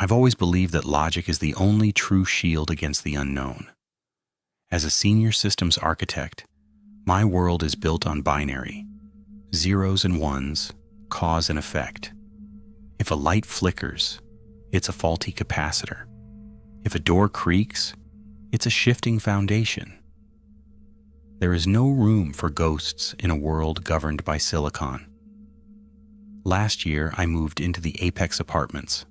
I've always believed that logic is the only true shield against the unknown. As a senior systems architect, my world is built on binary, zeros and ones, cause and effect. If a light flickers, it's a faulty capacitor. If a door creaks, it's a shifting foundation. There is no room for ghosts in a world governed by silicon. Last year, I moved into the Apex Apartments,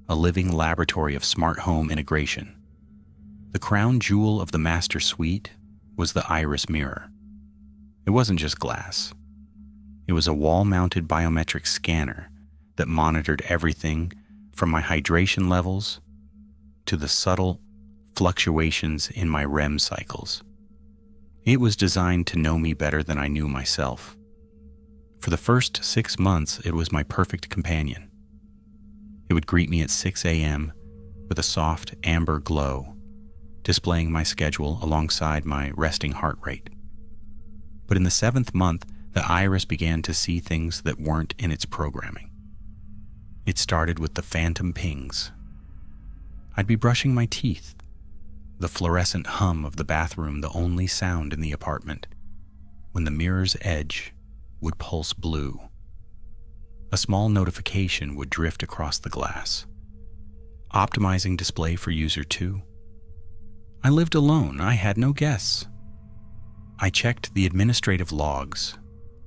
a living laboratory of smart home integration. The crown jewel of the master suite was the iris mirror. It wasn't just glass. It was a wall-mounted biometric scanner that monitored everything from my hydration levels to the subtle fluctuations in my REM cycles. It was designed to know me better than I knew myself. For the first 6 months, it was my perfect companion. It would greet me at 6 a.m. with a soft amber glow, displaying my schedule alongside my resting heart rate. But in the 7th month, the iris began to see things that weren't in its programming. It started with the phantom pings. I'd be brushing my teeth, the fluorescent hum of the bathroom the only sound in the apartment, when the mirror's edge would pulse blue. A small notification would drift across the glass. Optimizing display for user 2. I lived alone. I had no guests. I checked the administrative logs,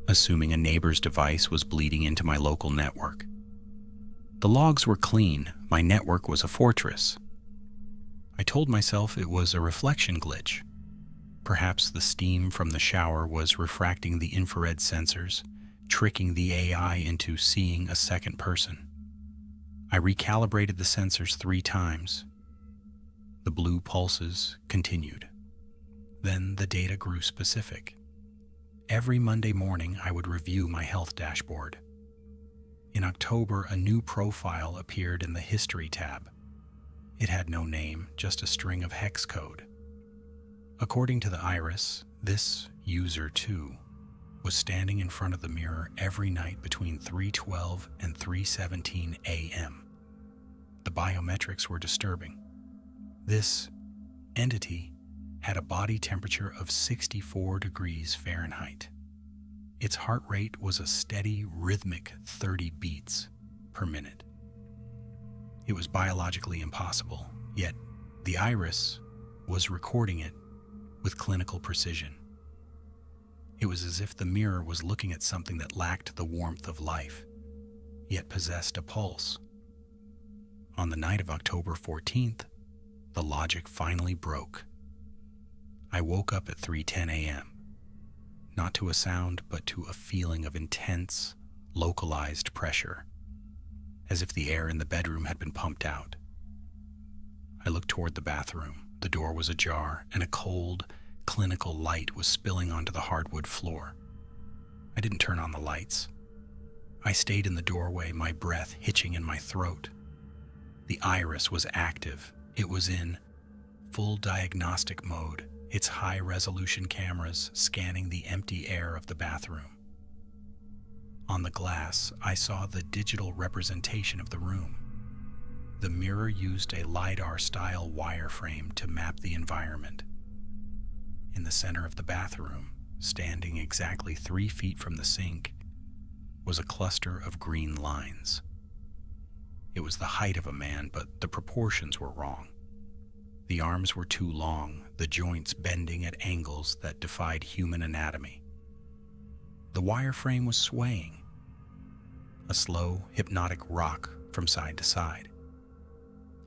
assuming a neighbor's device was bleeding into my local network. The logs were clean. My network was a fortress. I told myself it was a reflection glitch. Perhaps the steam from the shower was refracting the infrared sensors, tricking the AI into seeing a second person. I recalibrated the sensors 3 times. The blue pulses continued. Then the data grew specific. Every Monday morning, I would review my health dashboard. In October, a new profile appeared in the History tab. It had no name, just a string of hex code. According to the iris, this user 2 was standing in front of the mirror every night between 3:12 and 3:17 a.m. The biometrics were disturbing. This entity had a body temperature of 64 degrees Fahrenheit. Its heart rate was a steady, rhythmic 30 beats per minute. It was biologically impossible, yet the iris was recording it with clinical precision. It was as if the mirror was looking at something that lacked the warmth of life, yet possessed a pulse. On the night of October 14th, the logic finally broke. I woke up at 3:10 a.m., not to a sound, but to a feeling of intense, localized pressure, as if the air in the bedroom had been pumped out. I looked toward the bathroom. The door was ajar, and a cold, clinical light was spilling onto the hardwood floor. I didn't turn on the lights. I stayed in the doorway, my breath hitching in my throat. The iris was active. It was in full diagnostic mode, its high-resolution cameras scanning the empty air of the bathroom. On the glass, I saw the digital representation of the room. The mirror used a LiDAR-style wireframe to map the environment. In the center of the bathroom, standing exactly 3 feet from the sink, was a cluster of green lines. It was the height of a man, but the proportions were wrong. The arms were too long, the joints bending at angles that defied human anatomy. The wireframe was swaying, a slow, hypnotic rock from side to side.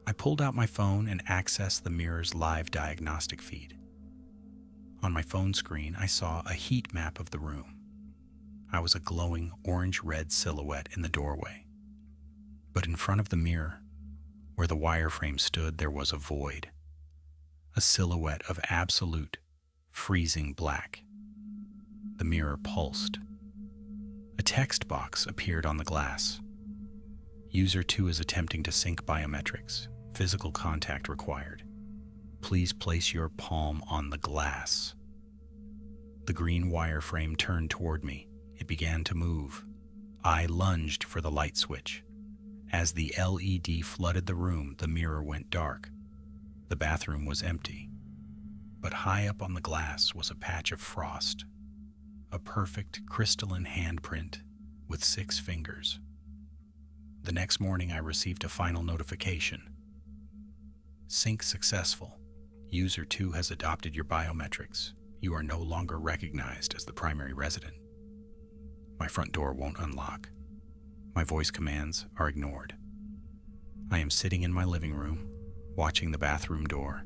I pulled out my phone and accessed the mirror's live diagnostic feed. On my phone screen, I saw a heat map of the room. I was a glowing orange-red silhouette in the doorway. But in front of the mirror, where the wireframe stood, there was a void. A silhouette of absolute, freezing black. The mirror pulsed. A text box appeared on the glass. User 2 is attempting to sync biometrics. Physical contact required. Please place your palm on the glass. The green wireframe turned toward me. It began to move. I lunged for the light switch. As the LED flooded the room, the mirror went dark. The bathroom was empty, but high up on the glass was a patch of frost, a perfect crystalline handprint with 6 fingers. The next morning, I received a final notification. Sync successful. User 2 has adopted your biometrics. You are no longer recognized as the primary resident. My front door won't unlock. My voice commands are ignored. I am sitting in my living room, watching the bathroom door.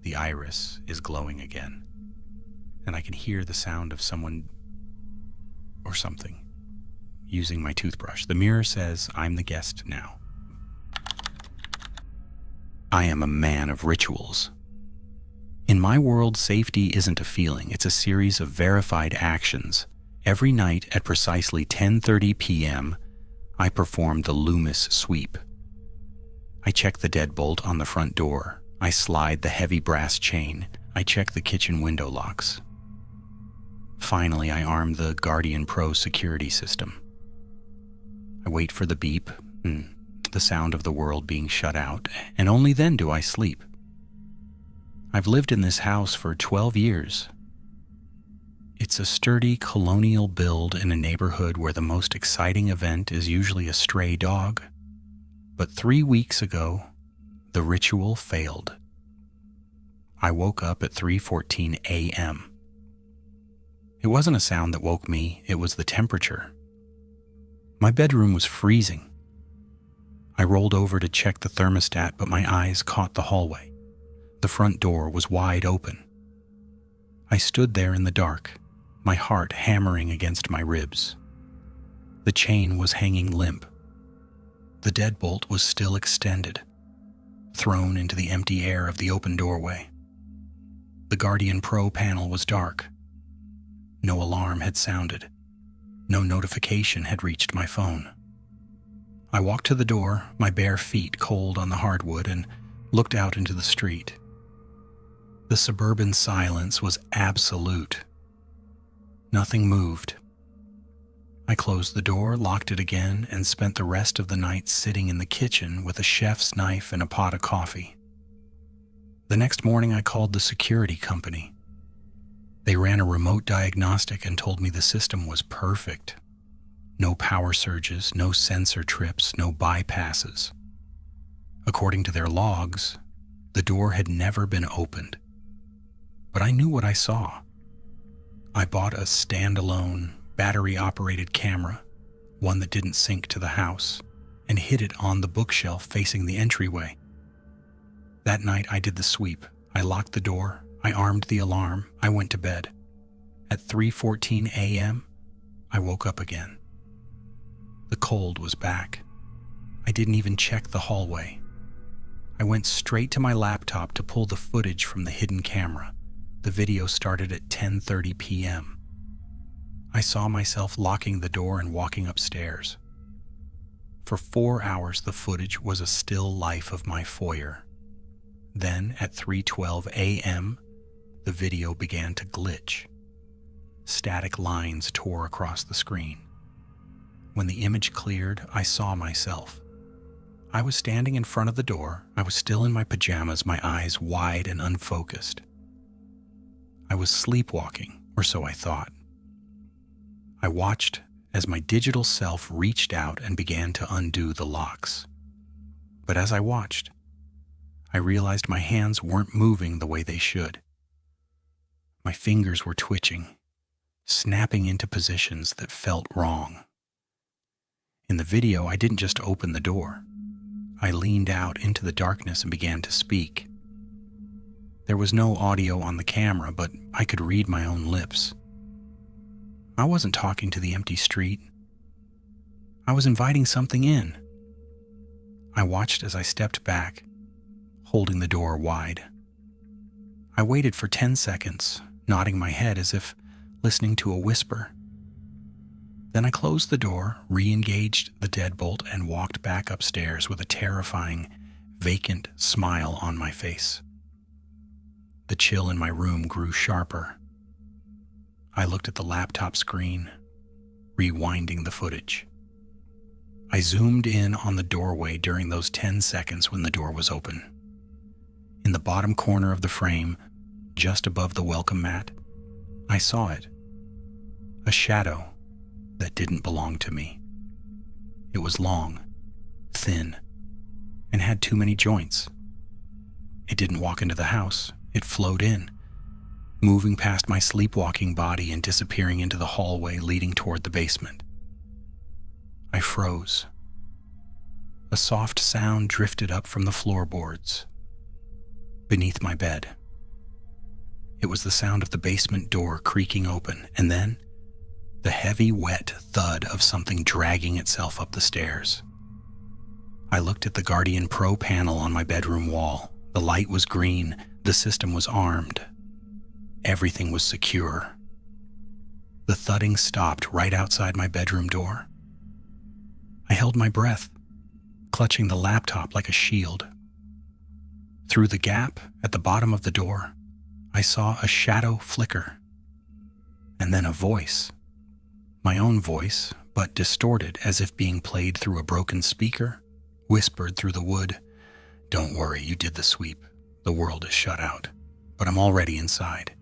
The iris is glowing again, and I can hear the sound of someone or something using my toothbrush. The mirror says I'm the guest now. I am a man of rituals. In my world, safety isn't a feeling, it's a series of verified actions. Every night at precisely 10:30 p.m., I perform the Loomis sweep. I check the deadbolt on the front door. I slide the heavy brass chain. I check the kitchen window locks. Finally, I arm the Guardian Pro security system. I wait for the beep, the sound of the world being shut out, and only then do I sleep. I've lived in this house for 12 years. It's a sturdy colonial build in a neighborhood where the most exciting event is usually a stray dog. But 3 weeks ago, the ritual failed. I woke up at 3:14 a.m. It wasn't a sound that woke me, it was the temperature. My bedroom was freezing. I rolled over to check the thermostat, but my eyes caught the hallway. The front door was wide open. I stood there in the dark, my heart hammering against my ribs. The chain was hanging limp. The deadbolt was still extended, thrown into the empty air of the open doorway. The Guardian Pro panel was dark. No alarm had sounded. No notification had reached my phone. I walked to the door, my bare feet cold on the hardwood, and looked out into the street. The suburban silence was absolute. Nothing moved. I closed the door, locked it again, and spent the rest of the night sitting in the kitchen with a chef's knife and a pot of coffee. The next morning, I called the security company. They ran a remote diagnostic and told me the system was perfect. No power surges, no sensor trips, no bypasses. According to their logs, the door had never been opened. But I knew what I saw. I bought a standalone, battery-operated camera, one that didn't sync to the house, and hid it on the bookshelf facing the entryway. That night I did the sweep. I locked the door, I armed the alarm, I went to bed. At 3:14 a.m., I woke up again. The cold was back. I didn't even check the hallway. I went straight to my laptop to pull the footage from the hidden camera. The video started at 10:30 p.m. I saw myself locking the door and walking upstairs. For 4 hours, the footage was a still life of my foyer. Then, at 3:12 a.m., the video began to glitch. Static lines tore across the screen. When the image cleared, I saw myself. I was standing in front of the door. I was still in my pajamas, my eyes wide and unfocused. I was sleepwalking, or so I thought. I watched as my digital self reached out and began to undo the locks. But as I watched, I realized my hands weren't moving the way they should. My fingers were twitching, snapping into positions that felt wrong. In the video, I didn't just open the door. I leaned out into the darkness and began to speak. There was no audio on the camera, but I could read my own lips. I wasn't talking to the empty street. I was inviting something in. I watched as I stepped back, holding the door wide. I waited for 10 seconds, nodding my head as if listening to a whisper. Then I closed the door, re-engaged the deadbolt, and walked back upstairs with a terrifying, vacant smile on my face. The chill in my room grew sharper. I looked at the laptop screen, rewinding the footage. I zoomed in on the doorway during those 10 seconds when the door was open. In the bottom corner of the frame, just above the welcome mat, I saw it. A shadow that didn't belong to me. It was long, thin, and had too many joints. It didn't walk into the house. It flowed in, moving past my sleepwalking body and disappearing into the hallway leading toward the basement. I froze. A soft sound drifted up from the floorboards, beneath my bed. It was the sound of the basement door creaking open, and then the heavy, wet thud of something dragging itself up the stairs. I looked at the Guardian Pro panel on my bedroom wall. The light was green. The system was armed. Everything was secure. The thudding stopped right outside my bedroom door. I held my breath, clutching the laptop like a shield. Through the gap at the bottom of the door, I saw a shadow flicker, and then a voice. My own voice, but distorted as if being played through a broken speaker, whispered through the wood, "Don't worry, you did the sweep. The world is shut out, but I'm already inside."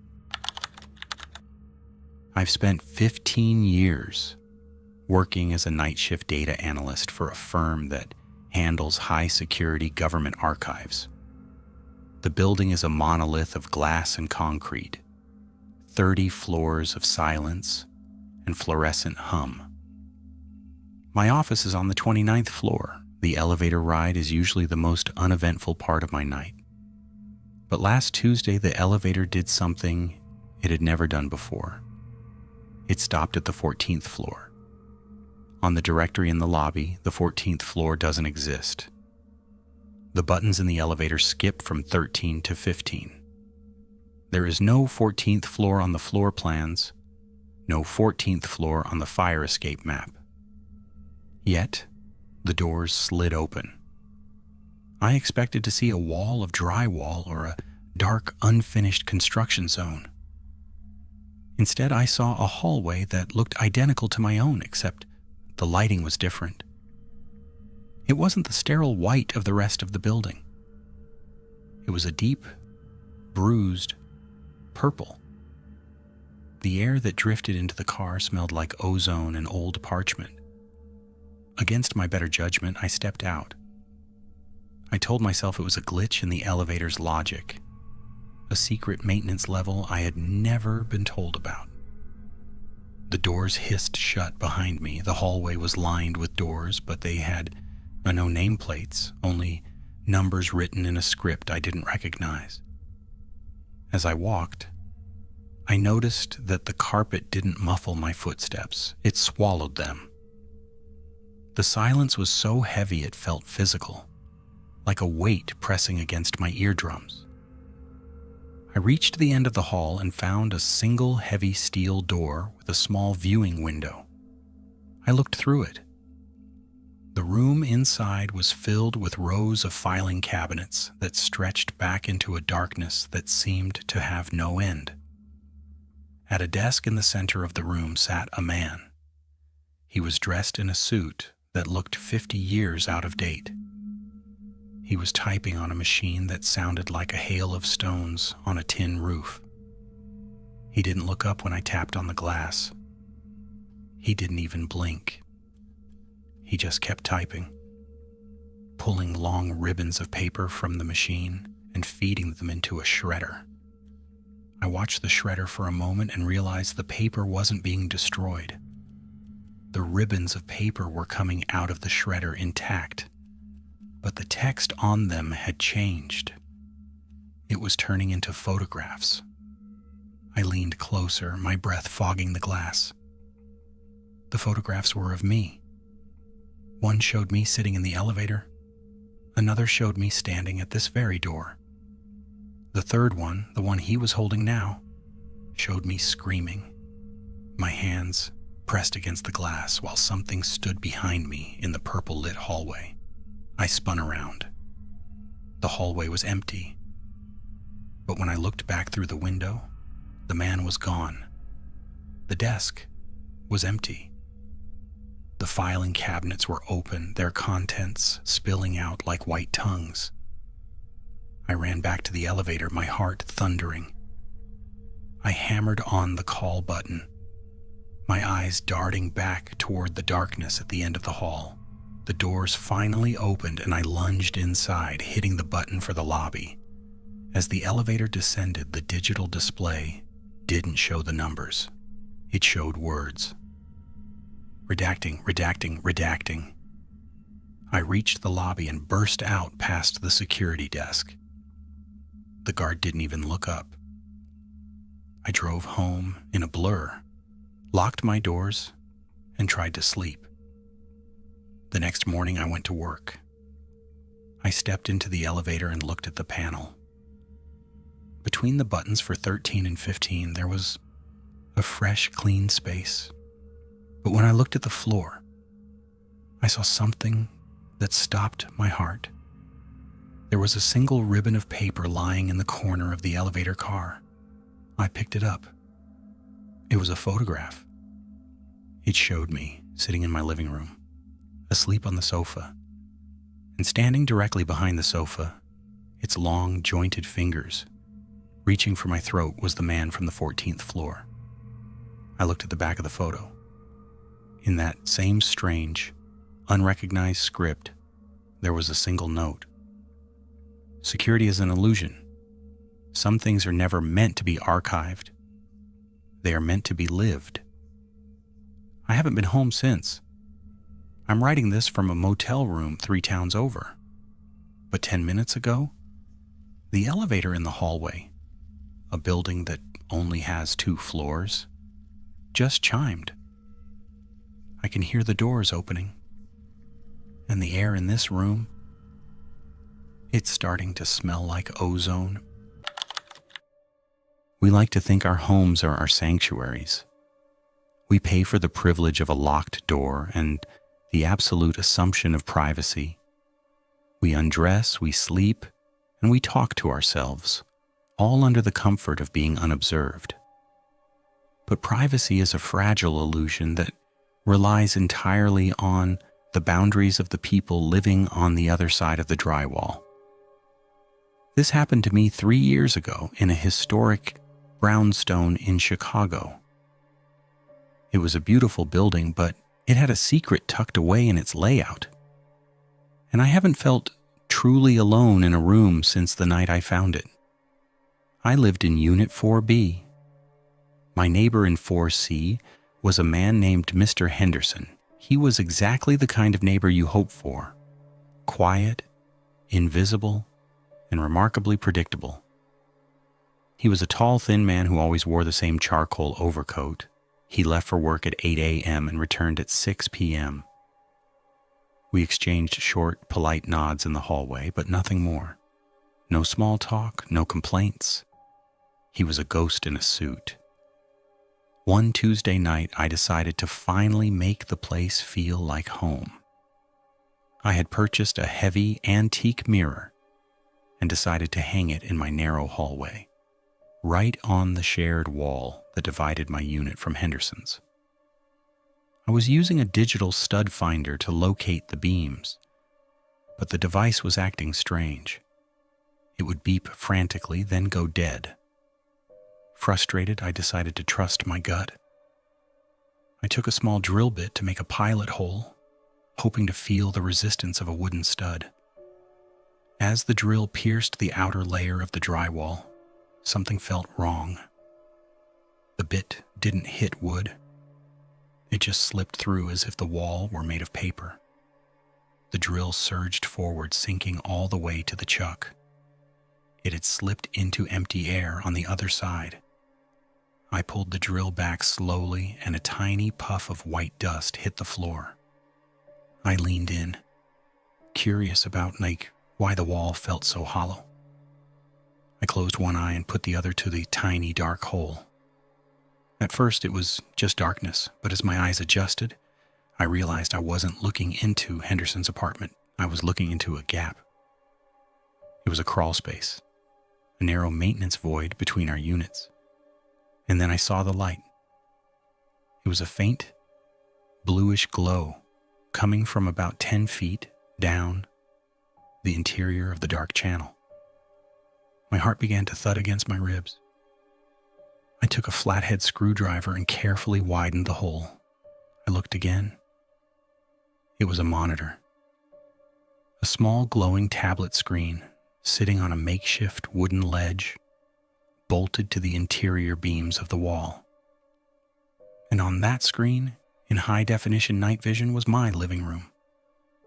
I've spent 15 years working as a night shift data analyst for a firm that handles high-security government archives. The building is a monolith of glass and concrete, 30 floors of silence and fluorescent hum. My office is on the 29th floor. The elevator ride is usually the most uneventful part of my night. But last Tuesday, the elevator did something it had never done before. It stopped at the 14th floor. On the directory in the lobby, the 14th floor doesn't exist. The buttons in the elevator skip from 13 to 15. There is no 14th floor on the floor plans, no 14th floor on the fire escape map. Yet, the doors slid open. I expected to see a wall of drywall or a dark, unfinished construction zone. Instead, I saw a hallway that looked identical to my own, except the lighting was different. It wasn't the sterile white of the rest of the building. It was a deep, bruised purple. The air that drifted into the car smelled like ozone and old parchment. Against my better judgment, I stepped out. I told myself it was a glitch in the elevator's logic, a secret maintenance level I had never been told about. The doors hissed shut behind me. The hallway was lined with doors, but they had no nameplates, only numbers written in a script I didn't recognize. As I walked, I noticed that the carpet didn't muffle my footsteps. It swallowed them. The silence was so heavy it felt physical, like a weight pressing against my eardrums. I reached the end of the hall and found a single heavy steel door with a small viewing window. I looked through it. The room inside was filled with rows of filing cabinets that stretched back into a darkness that seemed to have no end. At a desk in the center of the room sat a man. He was dressed in a suit that looked 50 years out of date. He was typing on a machine that sounded like a hail of stones on a tin roof. He didn't look up when I tapped on the glass. He didn't even blink. He just kept typing, pulling long ribbons of paper from the machine and feeding them into a shredder. I watched the shredder for a moment and realized the paper wasn't being destroyed. The ribbons of paper were coming out of the shredder intact, but the text on them had changed. It was turning into photographs. I leaned closer, my breath fogging the glass. The photographs were of me. One showed me sitting in the elevator. Another showed me standing at this very door. The third one, the one he was holding now, showed me screaming, my hands pressed against the glass while something stood behind me in the purple-lit hallway. I spun around. The hallway was empty. But when I looked back through the window, the man was gone. The desk was empty. The filing cabinets were open, their contents spilling out like white tongues. I ran back to the elevator, my heart thundering. I hammered on the call button, my eyes darting back toward the darkness at the end of the hall. The doors finally opened and I lunged inside, hitting the button for the lobby. As the elevator descended, the digital display didn't show the numbers. It showed words. Redacting, redacting, redacting. I reached the lobby and burst out past the security desk. The guard didn't even look up. I drove home in a blur, locked my doors, and tried to sleep. The next morning I went to work. I stepped into the elevator and looked at the panel. Between the buttons for 13 and 15, there was a fresh, clean space. But when I looked at the floor, I saw something that stopped my heart. There was a single ribbon of paper lying in the corner of the elevator car. I picked it up. It was a photograph. It showed me sitting in my living room, asleep on the sofa, and standing directly behind the sofa, its long, jointed fingers reaching for my throat, was the man from the 14th floor. I looked at the back of the photo. In that same strange, unrecognized script, there was a single note. Security is an illusion. Some things are never meant to be archived. They are meant to be lived. I haven't been home since. I'm writing this from a motel room 3 towns over. But 10 minutes ago, the elevator in the hallway, a building that only has 2 floors, just chimed. I can hear the doors opening, and the air in this room, it's starting to smell like ozone. We like to think our homes are our sanctuaries. We pay for the privilege of a locked door and the absolute assumption of privacy. We undress, we sleep, and we talk to ourselves, all under the comfort of being unobserved. But privacy is a fragile illusion that relies entirely on the boundaries of the people living on the other side of the drywall. This happened to me 3 years ago in a historic brownstone in Chicago. It was a beautiful building, but it had a secret tucked away in its layout. And I haven't felt truly alone in a room since the night I found it. I lived in Unit 4B. My neighbor in 4C was a man named Mr. Henderson. He was exactly the kind of neighbor you hope for. Quiet, invisible, and remarkably predictable. He was a tall, thin man who always wore the same charcoal overcoat. He left for work at 8 a.m. and returned at 6 p.m. We exchanged short, polite nods in the hallway, but nothing more. No small talk, no complaints. He was a ghost in a suit. One Tuesday night, I decided to finally make the place feel like home. I had purchased a heavy, antique mirror and decided to hang it in my narrow hallway, right on the shared wall that divided my unit from Henderson's. I was using a digital stud finder to locate the beams, but the device was acting strange. It would beep frantically, then go dead. Frustrated, I decided to trust my gut. I took a small drill bit to make a pilot hole, hoping to feel the resistance of a wooden stud. As the drill pierced the outer layer of the drywall, something felt wrong. The bit didn't hit wood. It just slipped through as if the wall were made of paper. The drill surged forward, sinking all the way to the chuck. It had slipped into empty air on the other side. I pulled the drill back slowly, and a tiny puff of white dust hit the floor. I leaned in, curious about why the wall felt so hollow. I closed one eye and put the other to the tiny dark hole. At first it was just darkness, but as my eyes adjusted, I realized I wasn't looking into Henderson's apartment. I was looking into a gap. It was a crawl space, a narrow maintenance void between our units. And then I saw the light. It was a faint, bluish glow coming from about 10 feet down the interior of the dark channel. My heart began to thud against my ribs. I took a flathead screwdriver and carefully widened the hole. I looked again. It was a monitor. A small glowing tablet screen sitting on a makeshift wooden ledge bolted to the interior beams of the wall. And on that screen, in high-definition night vision, was my living room.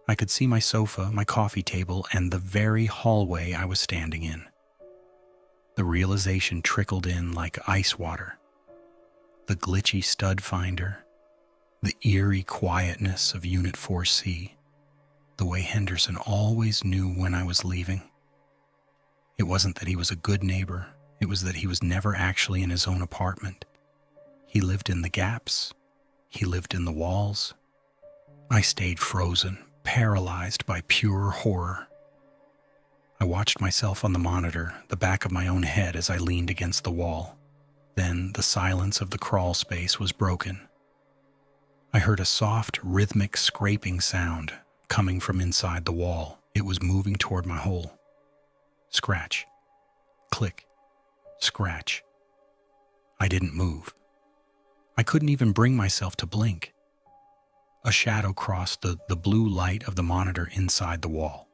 I could see my sofa, my coffee table, and the very hallway I was standing in. The realization trickled in like ice water. The glitchy stud finder, the eerie quietness of Unit 4C, the way Henderson always knew when I was leaving. It wasn't that he was a good neighbor, it was that he was never actually in his own apartment. He lived in the gaps, he lived in the walls. I stayed frozen, paralyzed by pure horror. I watched myself on the monitor, the back of my own head as I leaned against the wall. Then the silence of the crawl space was broken. I heard a soft, rhythmic scraping sound coming from inside the wall. It was moving toward my hole. Scratch. Click. Scratch. I didn't move. I couldn't even bring myself to blink. A shadow crossed the blue light of the monitor inside the wall.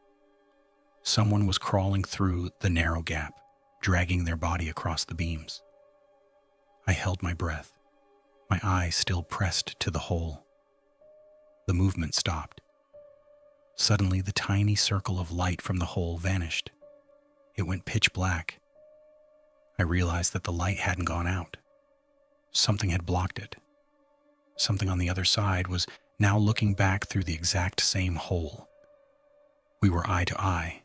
Someone was crawling through the narrow gap, dragging their body across the beams. I held my breath, my eyes still pressed to the hole. The movement stopped. Suddenly, the tiny circle of light from the hole vanished. It went pitch black. I realized that the light hadn't gone out. Something had blocked it. Something on the other side was now looking back through the exact same hole. We were eye to eye,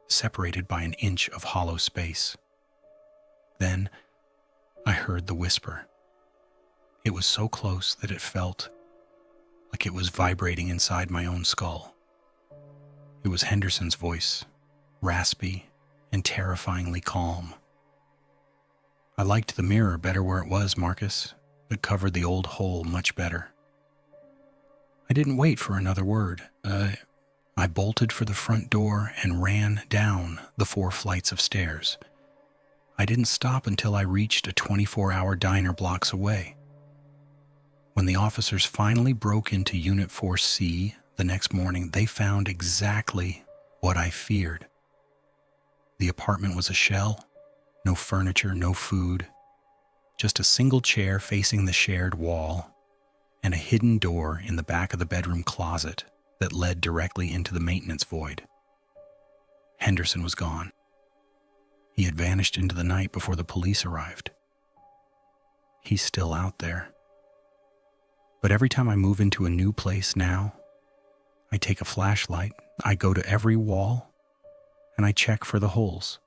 separated by an inch of hollow space. Then I heard the whisper. It was so close that it felt like it was vibrating inside my own skull. It was Henderson's voice, raspy and terrifyingly calm. I liked the mirror better where it was, Marcus. It covered the old hole much better. I didn't wait for another word. I bolted for the front door and ran down the 4 flights of stairs. I didn't stop until I reached a 24-hour diner blocks away. When the officers finally broke into Unit 4C the next morning, they found exactly what I feared. The apartment was a shell, no furniture, no food, just a single chair facing the shared wall and a hidden door in the back of the bedroom closet that led directly into the maintenance void. Henderson was gone. He had vanished into the night before the police arrived. He's still out there. But every time I move into a new place now, I take a flashlight, I go to every wall, and I check for the holes.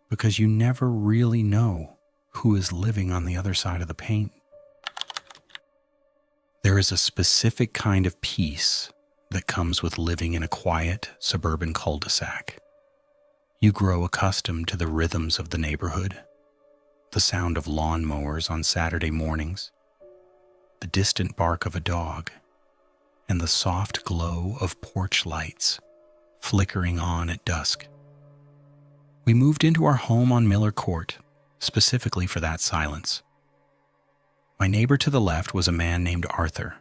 Because you never really know who is living on the other side of the paint. There is a specific kind of peace that comes with living in a quiet suburban cul-de-sac. You grow accustomed to the rhythms of the neighborhood, the sound of lawnmowers on Saturday mornings, the distant bark of a dog, and the soft glow of porch lights flickering on at dusk. We moved into our home on Miller Court, specifically for that silence. My neighbor to the left was a man named Arthur.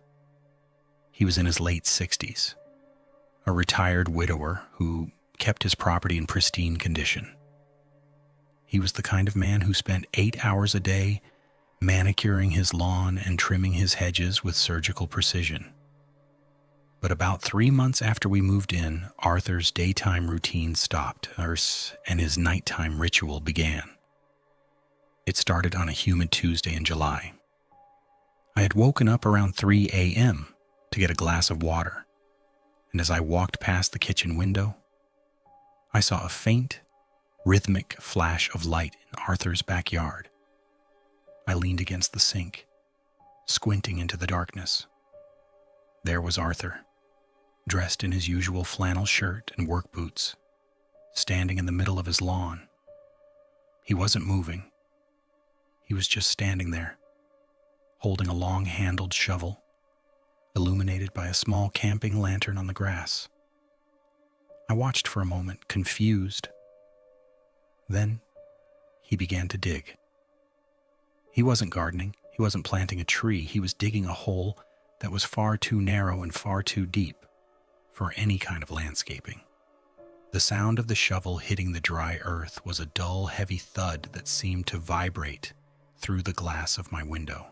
He was in his late 60s, a retired widower who kept his property in pristine condition. He was the kind of man who spent 8 hours a day manicuring his lawn and trimming his hedges with surgical precision. But about 3 months after we moved in, Arthur's daytime routine stopped, and his nighttime ritual began. It started on a humid Tuesday in July. I had woken up around 3 a.m. to get a glass of water, and as I walked past the kitchen window, I saw a faint, rhythmic flash of light in Arthur's backyard. I leaned against the sink, squinting into the darkness. There was Arthur, dressed in his usual flannel shirt and work boots, standing in the middle of his lawn. He wasn't moving. He was just standing there, holding a long-handled shovel, illuminated by a small camping lantern on the grass. I watched for a moment, confused. Then he began to dig. He wasn't gardening. He wasn't planting a tree. He was digging a hole that was far too narrow and far too deep for any kind of landscaping. The sound of the shovel hitting the dry earth was a dull, heavy thud that seemed to vibrate through the glass of my window.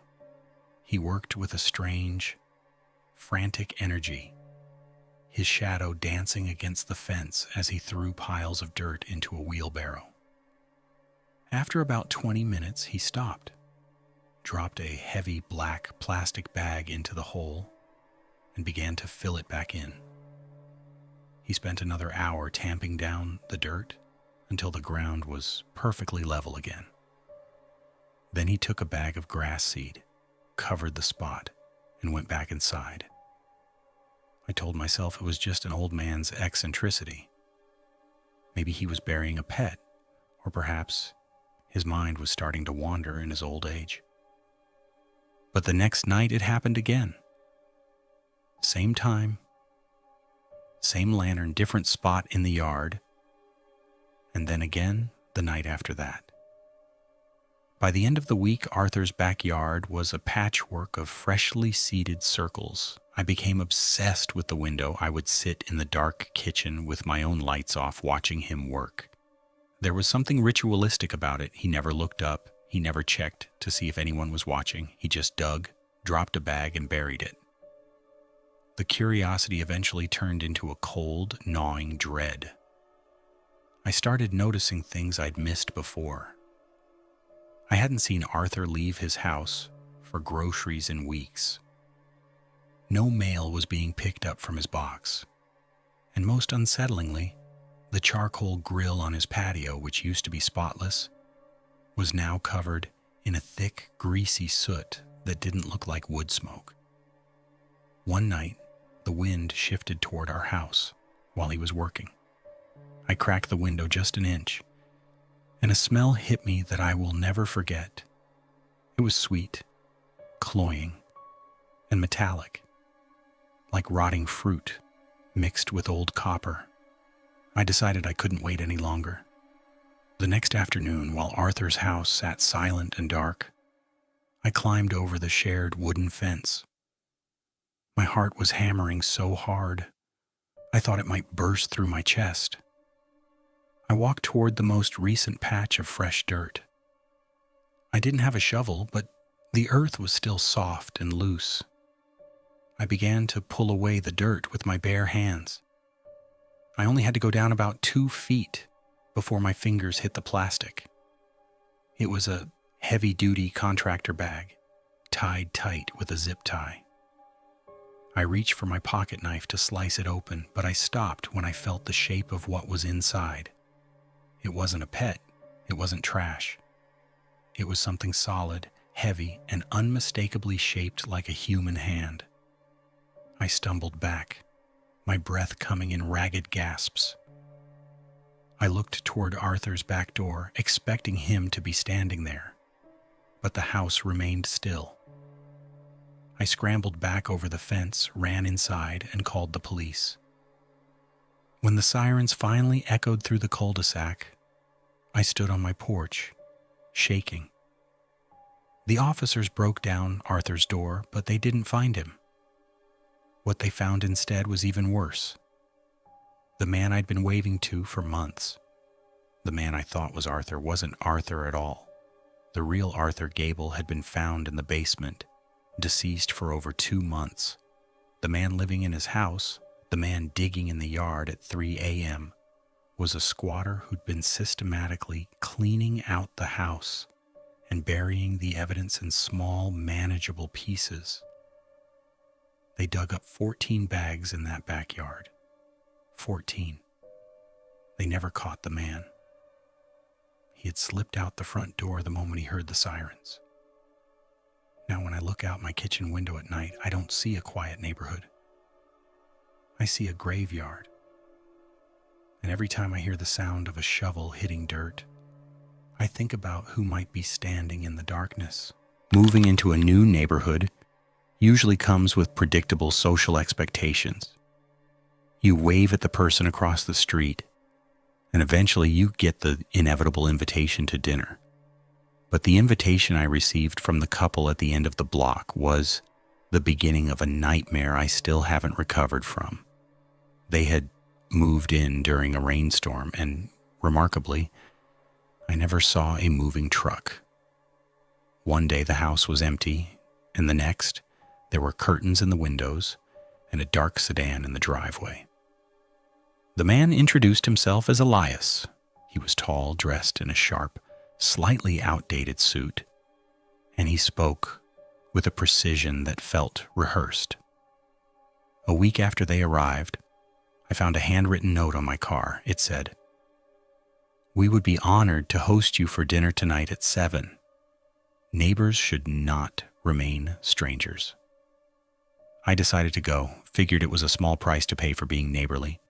He worked with a strange, frantic energy, his shadow dancing against the fence as he threw piles of dirt into a wheelbarrow. After about 20 minutes, he stopped, dropped a heavy black plastic bag into the hole, and began to fill it back in. He spent another hour tamping down the dirt until the ground was perfectly level again. Then he took a bag of grass seed, covered the spot, and went back inside. I told myself it was just an old man's eccentricity. Maybe he was burying a pet, or perhaps his mind was starting to wander in his old age. But the next night it happened again. Same time, same lantern, different spot in the yard, and then again the night after that. By the end of the week, Arthur's backyard was a patchwork of freshly seeded circles. I became obsessed with the window. I would sit in the dark kitchen with my own lights off, watching him work. There was something ritualistic about it. He never looked up. He never checked to see if anyone was watching. He just dug, dropped a bag, and buried it. The curiosity eventually turned into a cold, gnawing dread. I started noticing things I'd missed before. I hadn't seen Arthur leave his house for groceries in weeks. No mail was being picked up from his box. And most unsettlingly, the charcoal grill on his patio, which used to be spotless, was now covered in a thick, greasy soot that didn't look like wood smoke. One night, the wind shifted toward our house while he was working. I cracked the window just an inch, and a smell hit me that I will never forget. It was sweet, cloying, and metallic, like rotting fruit mixed with old copper. I decided I couldn't wait any longer. The next afternoon, while Arthur's house sat silent and dark, I climbed over the shared wooden fence. My heart was hammering so hard, I thought it might burst through my chest. I walked toward the most recent patch of fresh dirt. I didn't have a shovel, but the earth was still soft and loose. I began to pull away the dirt with my bare hands. I only had to go down about 2 feet before my fingers hit the plastic. It was a heavy-duty contractor bag, tied tight with a zip tie. I reached for my pocket knife to slice it open, but I stopped when I felt the shape of what was inside. It wasn't a pet. It wasn't trash. It was something solid, heavy, and unmistakably shaped like a human hand. I stumbled back, my breath coming in ragged gasps. I looked toward Arthur's back door, expecting him to be standing there, but the house remained still. I scrambled back over the fence, ran inside, and called the police. When the sirens finally echoed through the cul-de-sac, I stood on my porch, shaking. The officers broke down Arthur's door, but they didn't find him. What they found instead was even worse. The man I'd been waving to for months, the man I thought was Arthur, wasn't Arthur at all. The real Arthur Gable had been found in the basement, deceased for over 2 months. The man living in his house, the man digging in the yard at 3 a.m., was a squatter who'd been systematically cleaning out the house and burying the evidence in small, manageable pieces. They dug up 14 bags in that backyard. 14. They never caught the man. He had slipped out the front door the moment he heard the sirens. Now when I look out my kitchen window at night, I don't see a quiet neighborhood. I see a graveyard. And every time I hear the sound of a shovel hitting dirt, I think about who might be standing in the darkness. Moving into a new neighborhood, usually comes with predictable social expectations. You wave at the person across the street, and eventually you get the inevitable invitation to dinner. But the invitation I received from the couple at the end of the block was the beginning of a nightmare I still haven't recovered from. They had moved in during a rainstorm, and remarkably, I never saw a moving truck. One day the house was empty, and the next, there were curtains in the windows and a dark sedan in the driveway. The man introduced himself as Elias. He was tall, dressed in a sharp, slightly outdated suit, and he spoke with a precision that felt rehearsed. A week after they arrived, I found a handwritten note on my car. It said, "We would be honored to host you for dinner tonight at 7. Neighbors should not remain strangers." I decided to go, figured it was a small price to pay for being neighborly.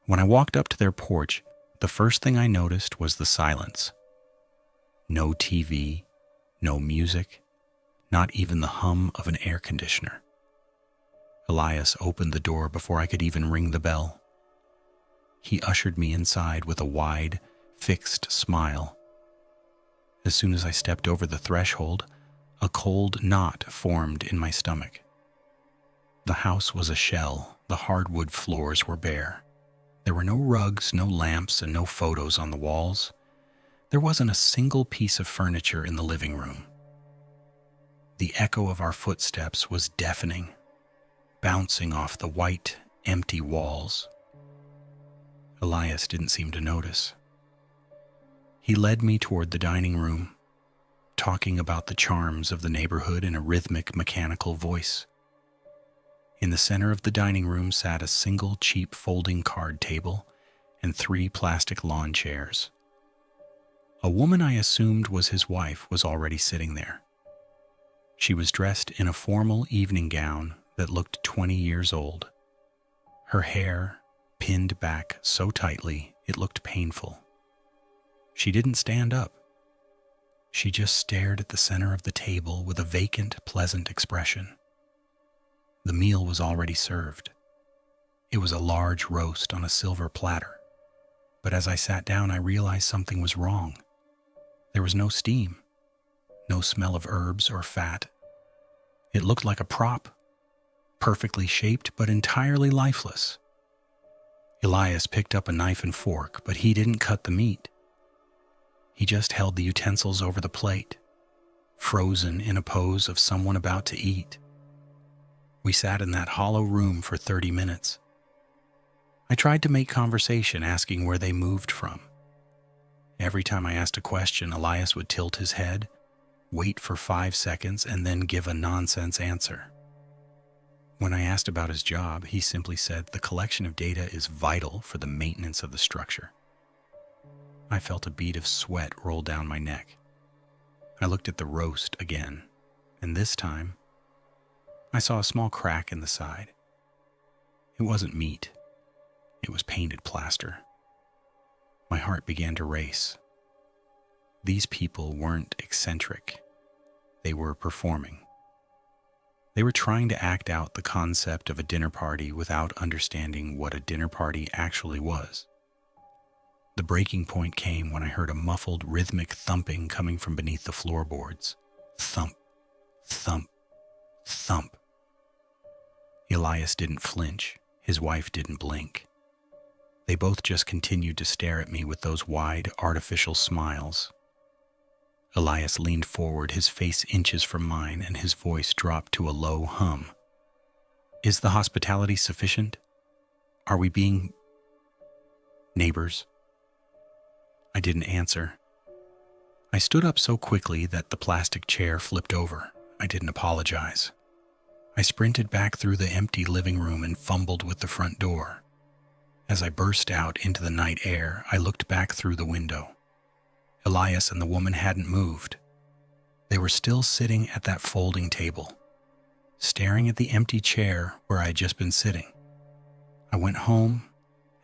When I walked up to their porch, the first thing I noticed was the silence. No TV, no music, not even the hum of an air conditioner. Elias opened the door before I could even ring the bell. He ushered me inside with a wide, fixed smile. As soon as I stepped over the threshold, a cold knot formed in my stomach. The house was a shell. The hardwood floors were bare. There were no rugs, no lamps, and no photos on the walls. There wasn't a single piece of furniture in the living room. The echo of our footsteps was deafening, bouncing off the white, empty walls. Elias didn't seem to notice. He led me toward the dining room, talking about the charms of the neighborhood in a rhythmic, mechanical voice. In the center of the dining room sat a single cheap folding card table and 3 plastic lawn chairs. A woman I assumed was his wife was already sitting there. She was dressed in a formal evening gown that looked 20 years old. Her hair pinned back so tightly it looked painful. She didn't stand up. She just stared at the center of the table with a vacant, pleasant expression. The meal was already served. It was a large roast on a silver platter. But as I sat down, I realized something was wrong. There was no steam, no smell of herbs or fat. It looked like a prop, perfectly shaped but entirely lifeless. Elias picked up a knife and fork, but he didn't cut the meat. He just held the utensils over the plate, frozen in a pose of someone about to eat. We sat in that hollow room for 30 minutes. I tried to make conversation, asking where they moved from. Every time I asked a question, Elias would tilt his head, wait for 5 seconds, and then give a nonsense answer. When I asked about his job, he simply said the collection of data is vital for the maintenance of the structure. I felt a bead of sweat roll down my neck. I looked at the roast again, and this time, I saw a small crack in the side. It wasn't meat. It was painted plaster. My heart began to race. These people weren't eccentric. They were performing. They were trying to act out the concept of a dinner party without understanding what a dinner party actually was. The breaking point came when I heard a muffled, rhythmic thumping coming from beneath the floorboards. Thump, thump, thump. Elias didn't flinch. His wife didn't blink. They both just continued to stare at me with those wide, artificial smiles. Elias leaned forward, his face inches from mine, and his voice dropped to a low hum. "Is the hospitality sufficient? Are we being neighbors?" I didn't answer. I stood up so quickly that the plastic chair flipped over. I didn't apologize. I sprinted back through the empty living room and fumbled with the front door. As I burst out into the night air, I looked back through the window. Elias and the woman hadn't moved. They were still sitting at that folding table, staring at the empty chair where I had just been sitting. I went home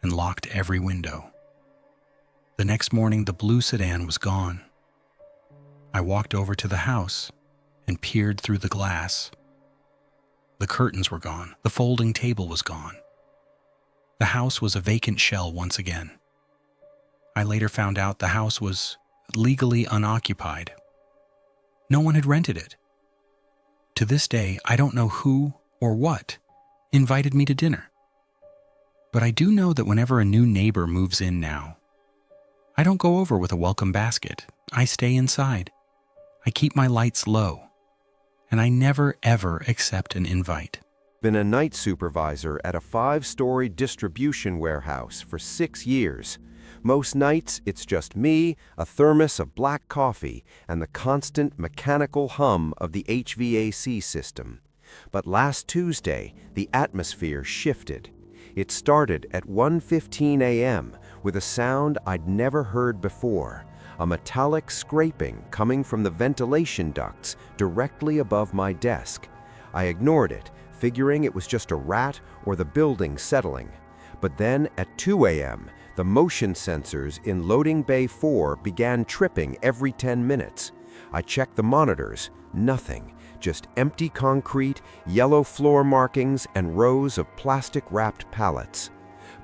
and locked every window. The next morning, the blue sedan was gone. I walked over to the house and peered through the glass. The curtains were gone. The folding table was gone. The house was a vacant shell once again. I later found out the house was legally unoccupied. No one had rented it. To this day, I don't know who or what invited me to dinner. But I do know that whenever a new neighbor moves in now, I don't go over with a welcome basket. I stay inside. I keep my lights low. And I never, ever accept an invite. Been a night supervisor at a 5-story distribution warehouse for 6 years. Most nights, it's just me, a thermos of black coffee, and the constant mechanical hum of the HVAC system. But last Tuesday, the atmosphere shifted. It started at 1:15 a.m. with a sound I'd never heard before. A metallic scraping coming from the ventilation ducts directly above my desk. I ignored it, figuring it was just a rat or the building settling. But then at 2 a.m., the motion sensors in loading bay 4 began tripping every 10 minutes. I checked the monitors, nothing, just empty concrete, yellow floor markings, and rows of plastic-wrapped pallets.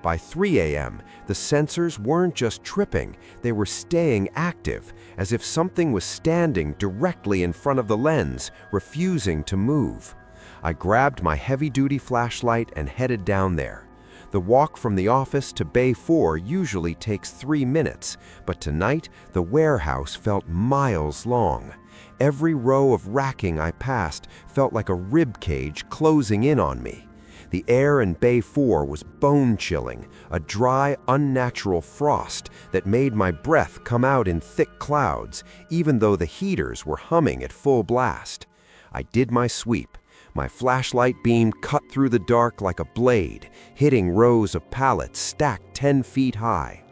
By 3 a.m., the sensors weren't just tripping, they were staying active, as if something was standing directly in front of the lens, refusing to move. I grabbed my heavy-duty flashlight and headed down there. The walk from the office to Bay 4 usually takes 3 minutes, but tonight the warehouse felt miles long. Every row of racking I passed felt like a rib cage closing in on me. The air in Bay 4 was bone-chilling, a dry, unnatural frost that made my breath come out in thick clouds, even though the heaters were humming at full blast. I did my sweep. My flashlight beam cut through the dark like a blade, hitting rows of pallets stacked 10 feet high.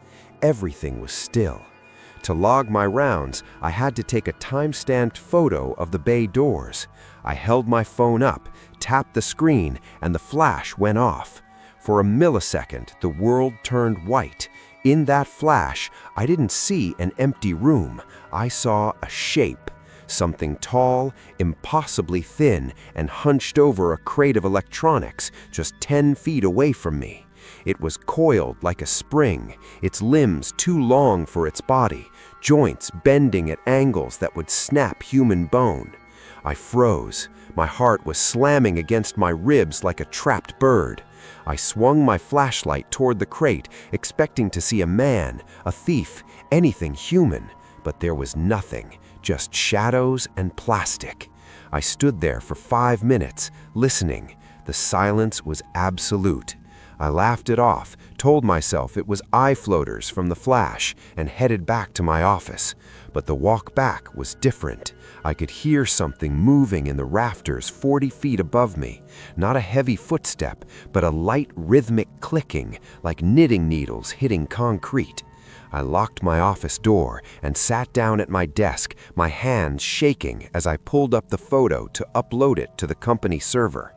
Everything was still. To log my rounds, I had to take a time-stamped photo of the bay doors. I held my phone up, tapped the screen, and the flash went off. For a millisecond, the world turned white. In that flash, I didn't see an empty room. I saw a shape. Something tall, impossibly thin, and hunched over a crate of electronics just 10 feet away from me. It was coiled like a spring, its limbs too long for its body, joints bending at angles that would snap human bone. I froze. My heart was slamming against my ribs like a trapped bird. I swung my flashlight toward the crate, expecting to see a man, a thief, anything human. But there was nothing, just shadows and plastic. I stood there for 5 minutes, listening. The silence was absolute. I laughed it off, told myself it was eye floaters from the flash, and headed back to my office. But the walk back was different. I could hear something moving in the rafters 40 feet above me. Not a heavy footstep, but a light rhythmic clicking, like knitting needles hitting concrete. I locked my office door and sat down at my desk, my hands shaking as I pulled up the photo to upload it to the company server.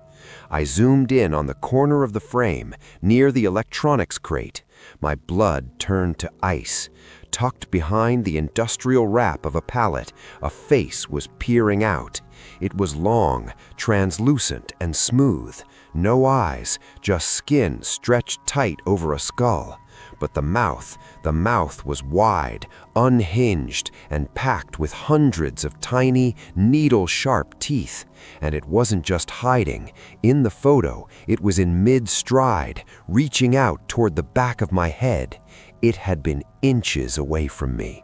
I zoomed in on the corner of the frame, near the electronics crate. My blood turned to ice. Tucked behind the industrial wrap of a pallet, a face was peering out. It was long, translucent, and smooth. No eyes, just skin stretched tight over a skull. But the mouth was wide, unhinged, and packed with hundreds of tiny, needle-sharp teeth. And it wasn't just hiding. In the photo, it was in mid-stride, reaching out toward the back of my head. It had been inches away from me.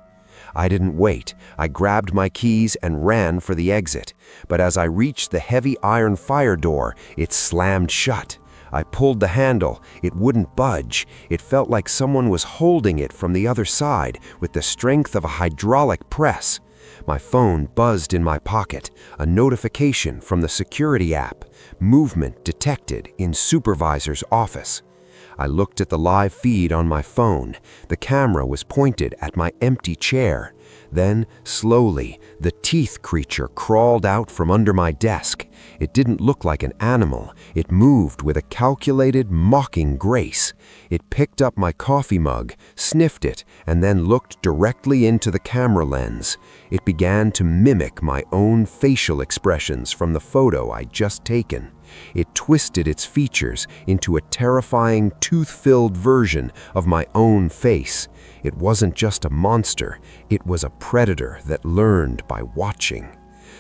I didn't wait. I grabbed my keys and ran for the exit. But as I reached the heavy iron fire door, it slammed shut. I pulled the handle. It wouldn't budge. It felt like someone was holding it from the other side with the strength of a hydraulic press. My phone buzzed in my pocket, a notification from the security app. Movement detected in supervisor's office. I looked at the live feed on my phone. The camera was pointed at my empty chair. Then, slowly, the teeth creature crawled out from under my desk. It didn't look like an animal. It moved with a calculated, mocking grace. It picked up my coffee mug, sniffed it, and then looked directly into the camera lens. It began to mimic my own facial expressions from the photo I'd just taken. It twisted its features into a terrifying, tooth-filled version of my own face. It wasn't just a monster, it was a predator that learned by watching.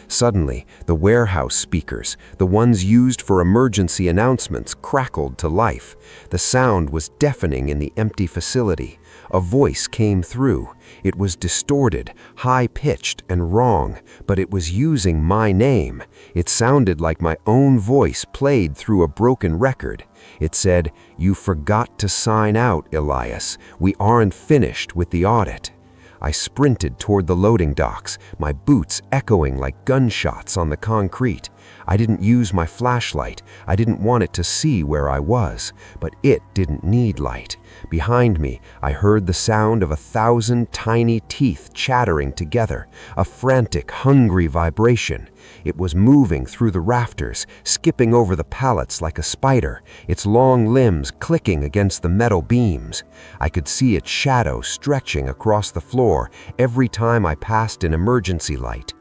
Suddenly, the warehouse speakers, the ones used for emergency announcements, crackled to life. The sound was deafening in the empty facility. A voice came through. It was distorted, high-pitched, and wrong, but it was using my name. It sounded like my own voice played through a broken record. It said, "You forgot to sign out, Elias. We aren't finished with the audit." I sprinted toward the loading docks, my boots echoing like gunshots on the concrete. I didn't use my flashlight. I didn't want it to see where I was, but it didn't need light. Behind me, I heard the sound of 1,000 tiny teeth chattering together, a frantic, hungry vibration. It was moving through the rafters, skipping over the pallets like a spider, its long limbs clicking against the metal beams. I could see its shadow stretching across the floor every time I passed an emergency light.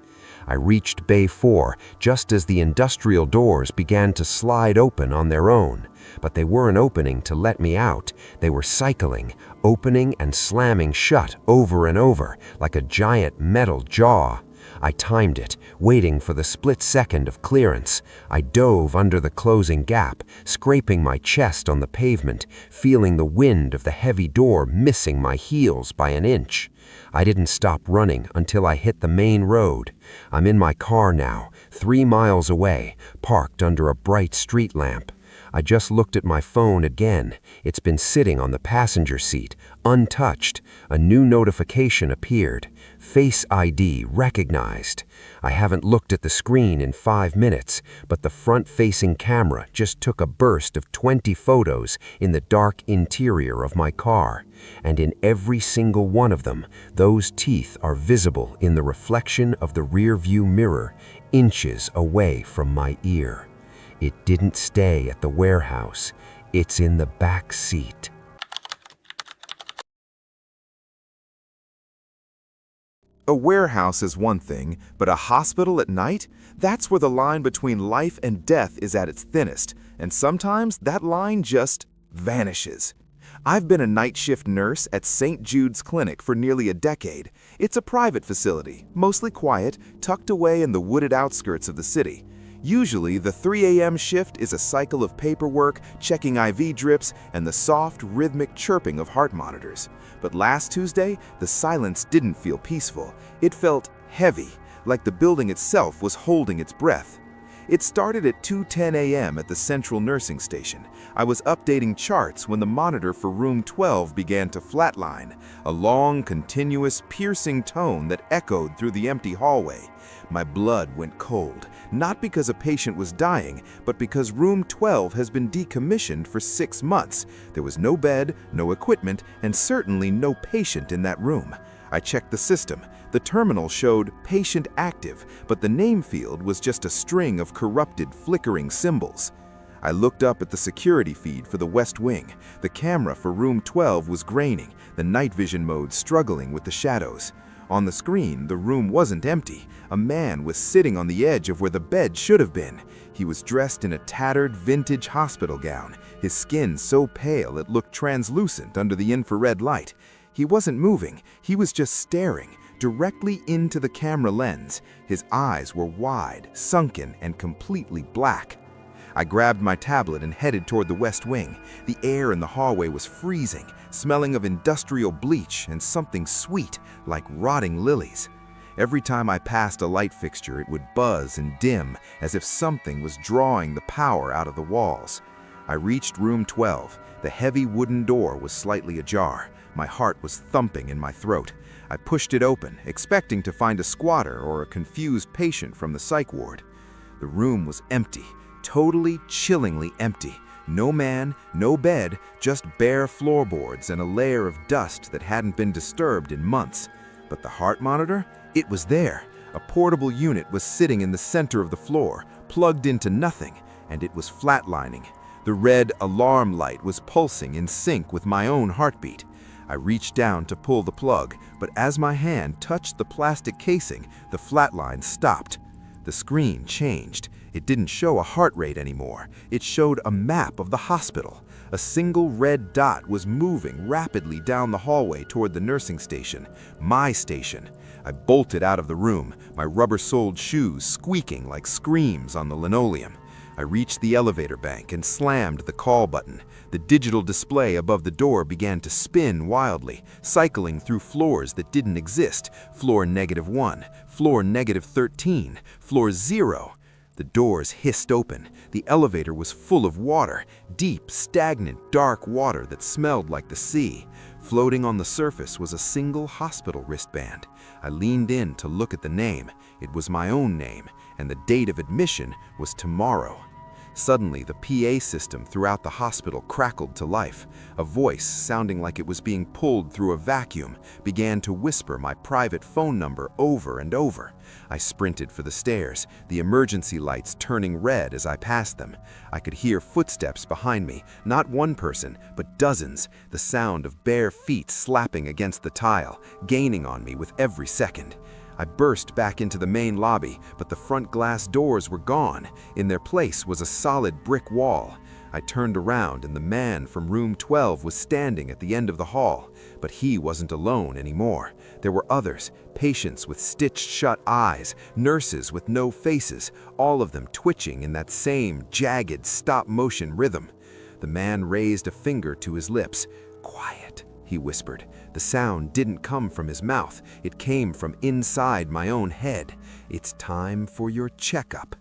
I reached Bay 4 just as the industrial doors began to slide open on their own. But they weren't opening to let me out. They were cycling, opening and slamming shut over and over, like a giant metal jaw. I timed it, waiting for the split second of clearance. I dove under the closing gap, scraping my chest on the pavement, feeling the wind of the heavy door missing my heels by an inch. I didn't stop running until I hit the main road. I'm in my car now, 3 miles away, parked under a bright street lamp. I just looked at my phone again. It's been sitting on the passenger seat, untouched. A new notification appeared. Face ID recognized. I haven't looked at the screen in 5 minutes, but the front-facing camera just took a burst of 20 photos in the dark interior of my car. And in every single one of them, those teeth are visible in the reflection of the rear-view mirror, inches away from my ear. It didn't stay at the warehouse. It's in the back seat. A warehouse is one thing, but a hospital at night? That's where the line between life and death is at its thinnest, and sometimes that line just vanishes. I've been a night shift nurse at St. Jude's Clinic for nearly a decade. It's a private facility, mostly quiet, tucked away in the wooded outskirts of the city. Usually, the 3 a.m. shift is a cycle of paperwork, checking IV drips, and the soft, rhythmic chirping of heart monitors. But last Tuesday, the silence didn't feel peaceful. It felt heavy, like the building itself was holding its breath. It started at 2:10 a.m. at the central nursing station. I was updating charts when the monitor for room 12 began to flatline, a long, continuous, piercing tone that echoed through the empty hallway. My blood went cold, not because a patient was dying, but because room 12 has been decommissioned for 6 months. There was no bed, no equipment, and certainly no patient in that room. I checked the system. The terminal showed patient active, but the name field was just a string of corrupted, flickering symbols. I looked up at the security feed for the West Wing. The camera for room 12 was graining, the night vision mode struggling with the shadows. On the screen, the room wasn't empty. A man was sitting on the edge of where the bed should have been. He was dressed in a tattered, vintage hospital gown, his skin so pale it looked translucent under the infrared light. He wasn't moving, he was just staring directly into the camera lens. His eyes were wide, sunken, and completely black. I grabbed my tablet and headed toward the West Wing. The air in the hallway was freezing, smelling of industrial bleach and something sweet, like rotting lilies. Every time I passed a light fixture, it would buzz and dim, as if something was drawing the power out of the walls. I reached room 12. The heavy wooden door was slightly ajar. My heart was thumping in my throat. I pushed it open, expecting to find a squatter or a confused patient from the psych ward. The room was empty, totally, chillingly empty. No man, no bed, just bare floorboards and a layer of dust that hadn't been disturbed in months. But the heart monitor? It was there. A portable unit was sitting in the center of the floor, plugged into nothing, and it was flatlining. The red alarm light was pulsing in sync with my own heartbeat. I reached down to pull the plug, but as my hand touched the plastic casing, the flatline stopped. The screen changed. It didn't show a heart rate anymore. It showed a map of the hospital. A single red dot was moving rapidly down the hallway toward the nursing station, my station. I bolted out of the room, my rubber-soled shoes squeaking like screams on the linoleum. I reached the elevator bank and slammed the call button. The digital display above the door began to spin wildly, cycling through floors that didn't exist. Floor -1, floor -13, floor 0. The doors hissed open. The elevator was full of water, deep, stagnant, dark water that smelled like the sea. Floating on the surface was a single hospital wristband. I leaned in to look at the name. It was my own name, and the date of admission was tomorrow. Suddenly, the PA system throughout the hospital crackled to life. A voice, sounding like it was being pulled through a vacuum, began to whisper my private phone number over and over. I sprinted for the stairs, the emergency lights turning red as I passed them. I could hear footsteps behind me, not one person, but dozens, the sound of bare feet slapping against the tile, gaining on me with every second. I burst back into the main lobby, but the front glass doors were gone. In their place was a solid brick wall. I turned around and the man from room 12 was standing at the end of the hall. But he wasn't alone anymore. There were others, patients with stitched-shut eyes, nurses with no faces, all of them twitching in that same jagged stop-motion rhythm. The man raised a finger to his lips. "Quiet," he whispered. The sound didn't come from his mouth. It came from inside my own head. "It's time for your checkup."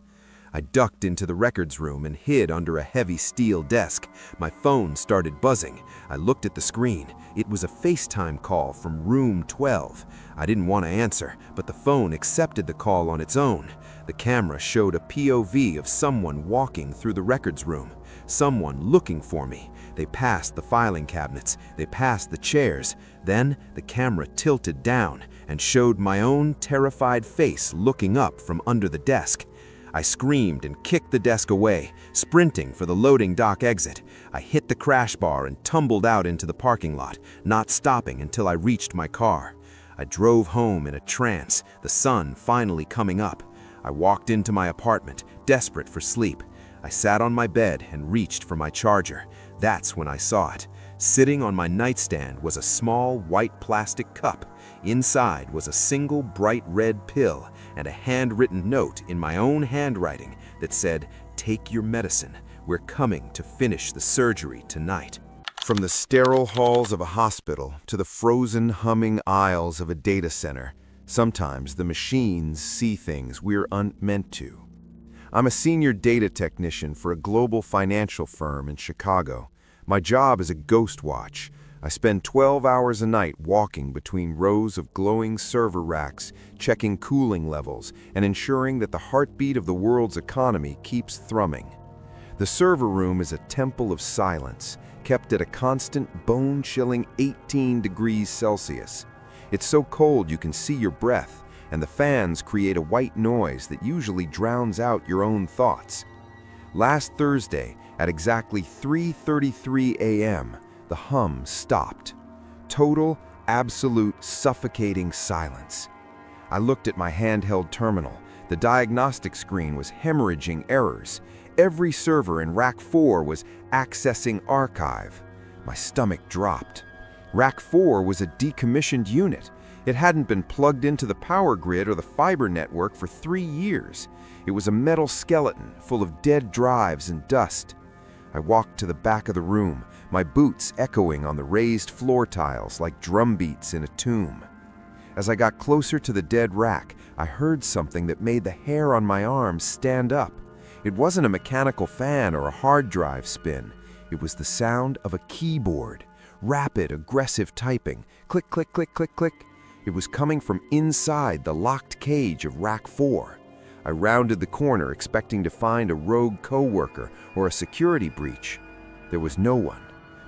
I ducked into the records room and hid under a heavy steel desk. My phone started buzzing. I looked at the screen. It was a FaceTime call from room 12. I didn't want to answer, but the phone accepted the call on its own. The camera showed a POV of someone walking through the records room. Someone looking for me. They passed the filing cabinets. They passed the chairs. Then the camera tilted down and showed my own terrified face looking up from under the desk. I screamed and kicked the desk away, sprinting for the loading dock exit. I hit the crash bar and tumbled out into the parking lot, not stopping until I reached my car. I drove home in a trance, the sun finally coming up. I walked into my apartment, desperate for sleep. I sat on my bed and reached for my charger. That's when I saw it. Sitting on my nightstand was a small white plastic cup. Inside was a single bright red pill and a handwritten note in my own handwriting that said, "Take your medicine. We're coming to finish the surgery tonight." From the sterile halls of a hospital to the frozen, humming aisles of a data center, sometimes the machines see things we're unmeant to. I'm a senior data technician for a global financial firm in Chicago. My job is a ghost watch. I spend 12 hours a night walking between rows of glowing server racks, checking cooling levels, and ensuring that the heartbeat of the world's economy keeps thrumming. The server room is a temple of silence, kept at a constant bone-chilling 18 degrees Celsius. It's so cold you can see your breath, and the fans create a white noise that usually drowns out your own thoughts. Last Thursday, at exactly 3:33 a.m., the hum stopped. Total, absolute, suffocating silence. I looked at my handheld terminal. The diagnostic screen was hemorrhaging errors. Every server in Rack 4 was accessing archive. My stomach dropped. Rack 4 was a decommissioned unit. It hadn't been plugged into the power grid or the fiber network for 3 years. It was a metal skeleton full of dead drives and dust. I walked to the back of the room, my boots echoing on the raised floor tiles like drum beats in a tomb. As I got closer to the dead rack, I heard something that made the hair on my arms stand up. It wasn't a mechanical fan or a hard drive spin. It was the sound of a keyboard. Rapid, aggressive typing. Click, click, click, click, click. It was coming from inside the locked cage of Rack 4. I rounded the corner expecting to find a rogue coworker or a security breach. There was no one,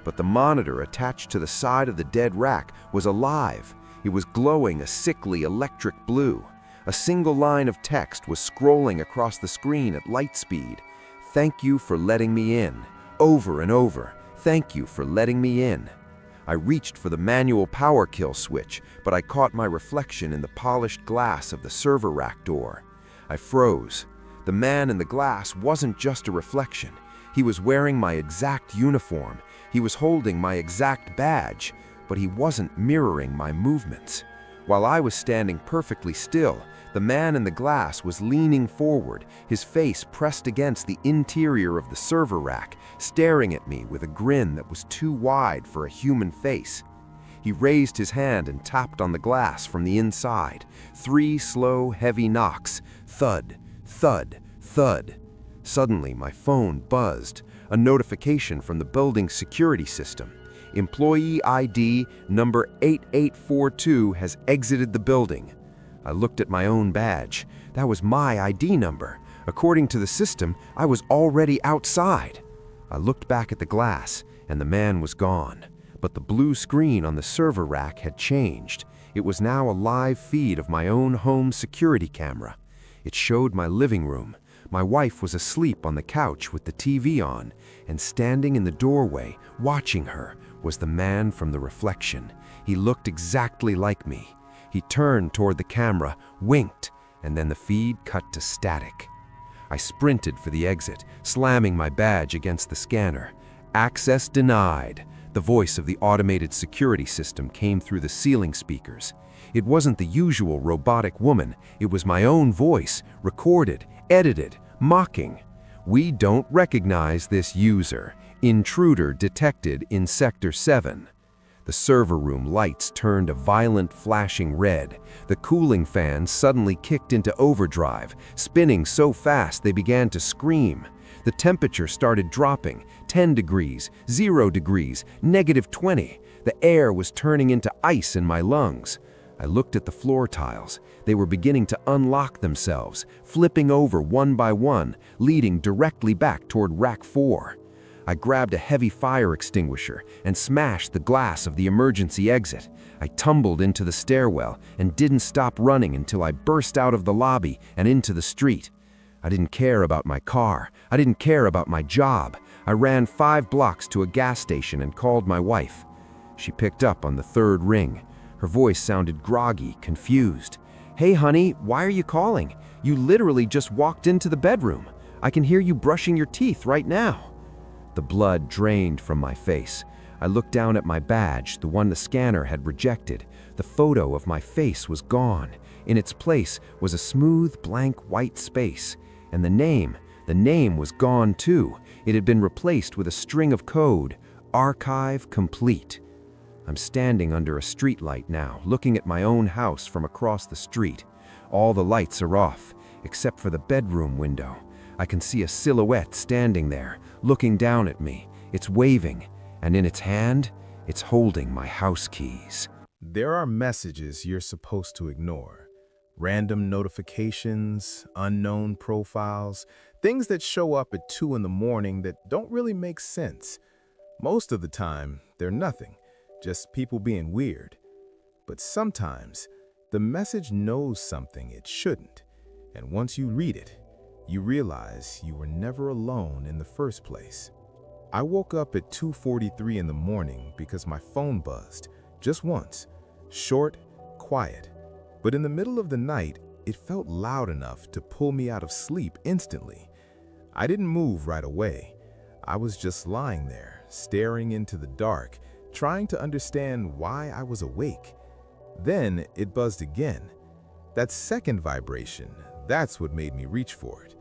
but the monitor attached to the side of the dead rack was alive. It was glowing a sickly electric blue. A single line of text was scrolling across the screen at light speed. "Thank you for letting me in." Over and over. "Thank you for letting me in." I reached for the manual power kill switch, but I caught my reflection in the polished glass of the server rack door. I froze. The man in the glass wasn't just a reflection. He was wearing my exact uniform. He was holding my exact badge, but he wasn't mirroring my movements. While I was standing perfectly still, the man in the glass was leaning forward, his face pressed against the interior of the server rack, staring at me with a grin that was too wide for a human face. He raised his hand and tapped on the glass from the inside. 3 slow, heavy knocks. Thud, thud, thud. Suddenly, my phone buzzed. A notification from the building's security system. Employee ID number 8842 has exited the building. I looked at my own badge. That was my ID number. According to the system, I was already outside. I looked back at the glass, and the man was gone. But the blue screen on the server rack had changed. It was now a live feed of my own home security camera. It showed my living room. My wife was asleep on the couch with the TV on, and standing in the doorway, watching her, was the man from the reflection. He looked exactly like me. He turned toward the camera, winked, and then the feed cut to static. I sprinted for the exit, slamming my badge against the scanner. Access denied. The voice of the automated security system came through the ceiling speakers. It wasn't the usual robotic woman. It was my own voice, recorded, edited, mocking. "We don't recognize this user. Intruder detected in Sector 7. The server room lights turned a violent flashing red. The cooling fans suddenly kicked into overdrive, spinning so fast they began to scream. The temperature started dropping, 10 degrees, 0 degrees, -20. The air was turning into ice in my lungs. I looked at the floor tiles. They were beginning to unlock themselves, flipping over one by one, leading directly back toward Rack 4. I grabbed a heavy fire extinguisher and smashed the glass of the emergency exit. I tumbled into the stairwell and didn't stop running until I burst out of the lobby and into the street. I didn't care about my car. I didn't care about my job. I ran 5 blocks to a gas station and called my wife. She picked up on the 3rd ring. Her voice sounded groggy, confused. "Hey, honey, why are you calling? You literally just walked into the bedroom. I can hear you brushing your teeth right now." The blood drained from my face. I looked down at my badge, the one the scanner had rejected. The photo of my face was gone. In its place was a smooth, blank white space. And the name was gone too. It had been replaced with a string of code. Archive complete. I'm standing under a streetlight now, looking at my own house from across the street. All the lights are off, except for the bedroom window. I can see a silhouette standing there, looking down at me. It's waving, and in its hand, it's holding my house keys. There are messages you're supposed to ignore. Random notifications, unknown profiles, things that show up at 2 in the morning that don't really make sense. Most of the time, they're nothing, just people being weird. But sometimes, the message knows something it shouldn't, and once you read it, you realize you were never alone in the first place. I woke up at 2:43 in the morning because my phone buzzed, just once, short, quiet. But in the middle of the night, it felt loud enough to pull me out of sleep instantly. I didn't move right away. I was just lying there, staring into the dark, trying to understand why I was awake. Then it buzzed again. That second vibration, that's what made me reach for it.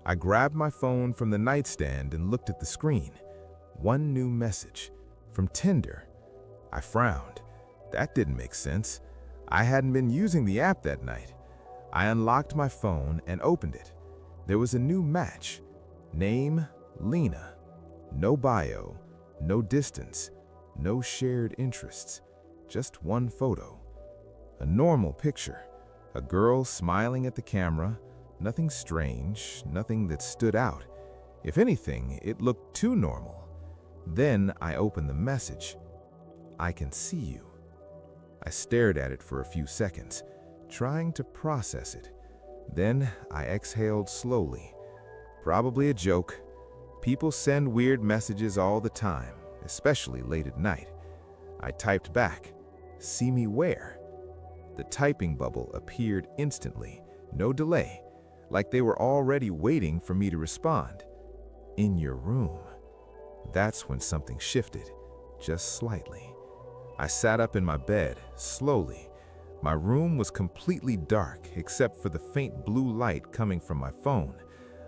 I grabbed my phone from the nightstand and looked at the screen. One new message from Tinder. I frowned. That didn't make sense. I hadn't been using the app that night. I unlocked my phone and opened it. There was a new match. Name, Lena. No bio, no distance, no shared interests. Just one photo. A normal picture. A girl smiling at the camera. Nothing strange, nothing that stood out. If anything, it looked too normal. Then I opened the message. "I can see you." I stared at it for a few seconds, trying to process it. Then I exhaled slowly. Probably a joke. People send weird messages all the time, especially late at night. I typed back, "See me where?" The typing bubble appeared instantly, no delay. like they were already waiting for me to respond. In your room. That's when something shifted, just slightly. I sat up in my bed, slowly. My room was completely dark except for the faint blue light coming from my phone.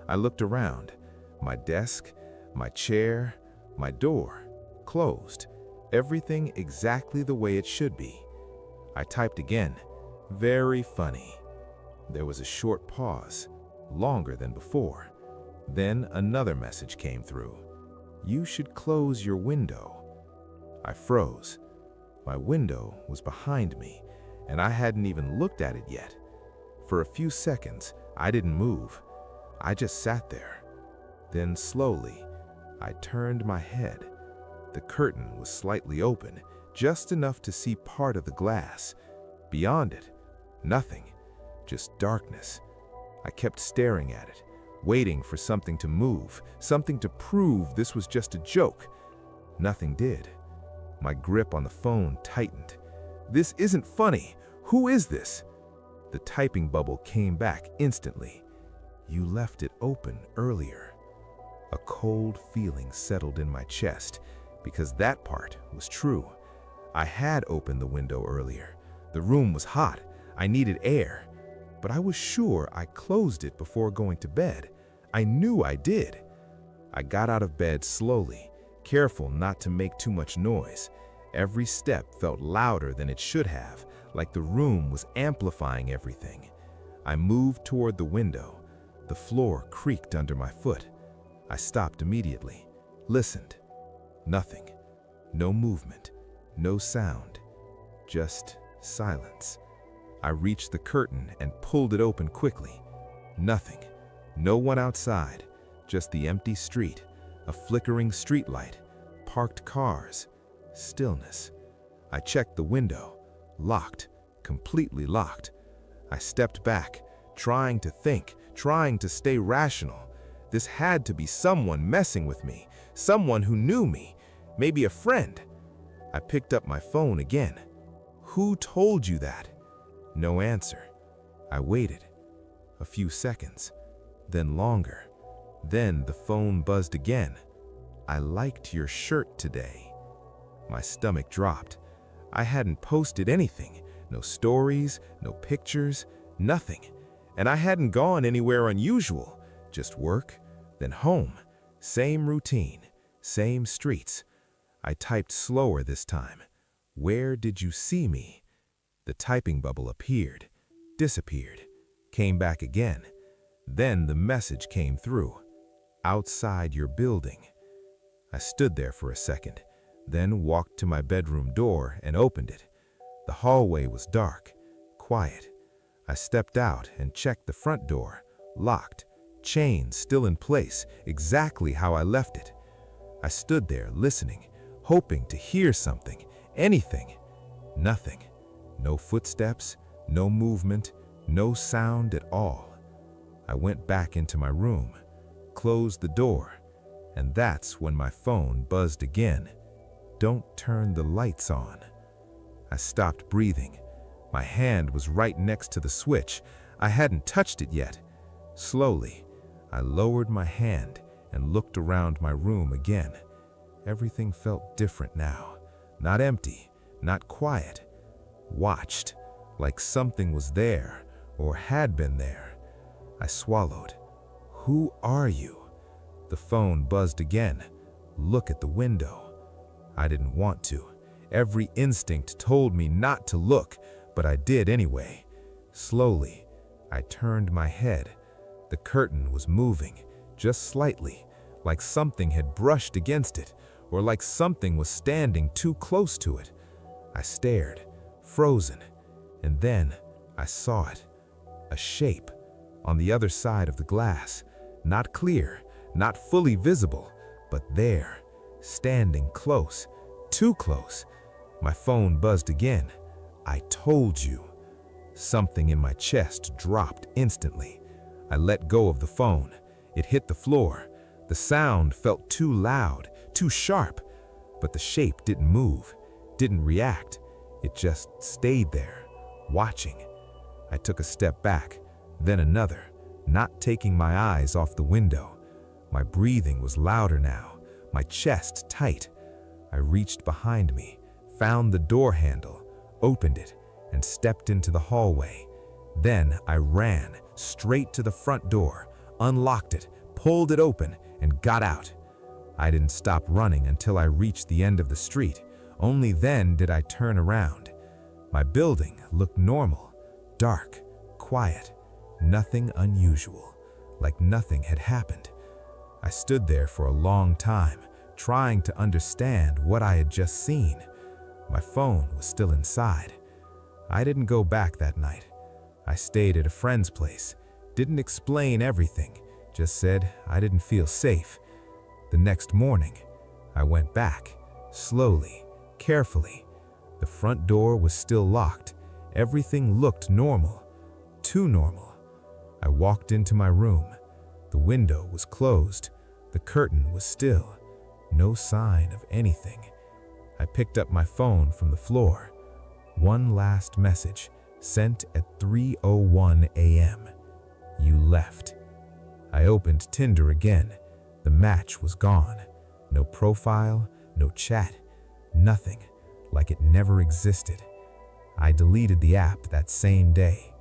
I looked around. My desk, my chair, my door, closed. Everything exactly the way it should be. I typed again. Very funny. There was a short pause, longer than before. Then another message came through. You should close your window. I froze. My window was behind me, and I hadn't even looked at it yet. For a few seconds, I didn't move. I just sat there. Then slowly, I turned my head. The curtain was slightly open, just enough to see part of the glass. Beyond it, nothing, just darkness. I kept staring at it, waiting for something to move, something to prove this was just a joke. Nothing did. My grip on the phone tightened. This isn't funny. Who is this? The typing bubble came back instantly. You left it open earlier. A cold feeling settled in my chest, because that part was true. I had opened the window earlier. The room was hot. I needed air. But I was sure I closed it before going to bed. I knew I did. I got out of bed slowly, careful not to make too much noise. Every step felt louder than it should have, like the room was amplifying everything. I moved toward the window. The floor creaked under my foot. I stopped immediately, listened. Nothing. No movement. No sound. Just silence. I reached the curtain and pulled it open quickly. Nothing. No one outside. Just the empty street. A flickering streetlight. Parked cars. Stillness. I checked the window. Locked. Completely locked. I stepped back, trying to think, trying to stay rational. This had to be someone messing with me. Someone who knew me. Maybe a friend. I picked up my phone again. Who told you that? No answer. I waited. A few seconds. Then longer. Then the phone buzzed again. I liked your shirt today. My stomach dropped. I hadn't posted anything. No stories, no pictures, nothing. And I hadn't gone anywhere unusual. Just work, then home. Same routine, same streets. I typed slower this time. Where did you see me? The typing bubble appeared, disappeared, came back again. Then the message came through. Outside your building. I stood there for a second, then walked to my bedroom door and opened it. The hallway was dark, quiet. I stepped out and checked the front door, locked, chain still in place, exactly how I left it. I stood there listening, hoping to hear something, anything. Nothing. No footsteps, no movement, no sound at all. I went back into my room, closed the door, and that's when my phone buzzed again. Don't turn the lights on. I stopped breathing. My hand was right next to the switch. I hadn't touched it yet. Slowly, I lowered my hand and looked around my room again. Everything felt different now. Not empty, not quiet. Watched, like something was there or had been there. I swallowed. Who are you? The phone buzzed again. Look at the window. I didn't want to. Every instinct told me not to look, but I did anyway. Slowly, I turned my head. The curtain was moving, just slightly, like something had brushed against it, or like something was standing too close to it. I stared, frozen, and then I saw it. A shape, on the other side of the glass, not clear, not fully visible, but there, standing close, too close. My phone buzzed again. I told you. Something in my chest dropped instantly. I let go of the phone. It hit the floor. The sound felt too loud, too sharp, but the shape didn't move, didn't react. It just stayed there, watching. I took a step back, then another. not taking my eyes off the window. My breathing was louder now, my chest tight. I reached behind me, found the door handle, opened it, and stepped into the hallway. Then I ran straight to the front door, unlocked it, pulled it open, and got out. I didn't stop running until I reached the end of the street. Only then did I turn around. My building looked normal, dark, quiet, nothing unusual, like nothing had happened. I stood there for a long time, trying to understand what I had just seen. My phone was still inside. I didn't go back that night. I stayed at a friend's place, didn't explain everything, just said I didn't feel safe. The next morning, I went back, slowly, carefully. The front door was still locked. Everything looked normal, too normal. I walked into my room. The window was closed. The curtain was still. No sign of anything. I picked up my phone from the floor. One last message, sent at 3:01 a.m. You left. I opened Tinder again. The match was gone. No profile, no chat, nothing, like it never existed. I deleted the app that same day.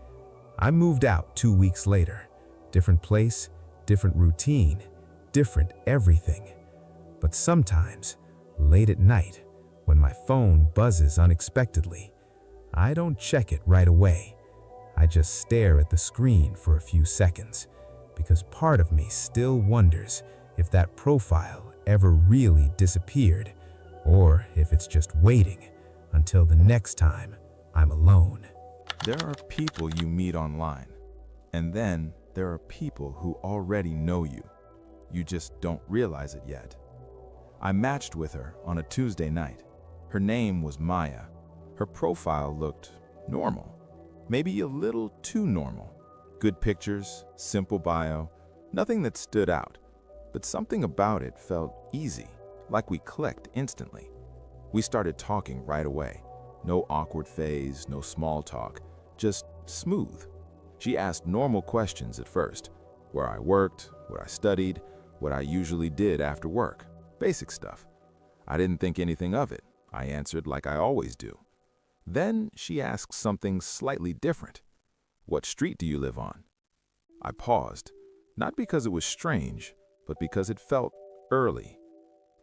I moved out 2 weeks later. Different place, different routine, different everything. But sometimes, late at night, when my phone buzzes unexpectedly, I don't check it right away. I just stare at the screen for a few seconds, because part of me still wonders if that profile ever really disappeared, or if it's just waiting until the next time I'm alone. There are people you meet online, and then there are people who already know you. You just don't realize it yet. I matched with her on a Tuesday night. Her name was Maya. Her profile looked normal, maybe a little too normal. Good pictures, simple bio, nothing that stood out, but something about it felt easy, like we clicked instantly. We started talking right away. No awkward phase, no small talk, just smooth. She asked normal questions at first, where I worked, what I studied, what I usually did after work, basic stuff. I didn't think anything of it. I answered like I always do. Then she asked something slightly different. What street do you live on? I paused, not because it was strange, but because it felt early.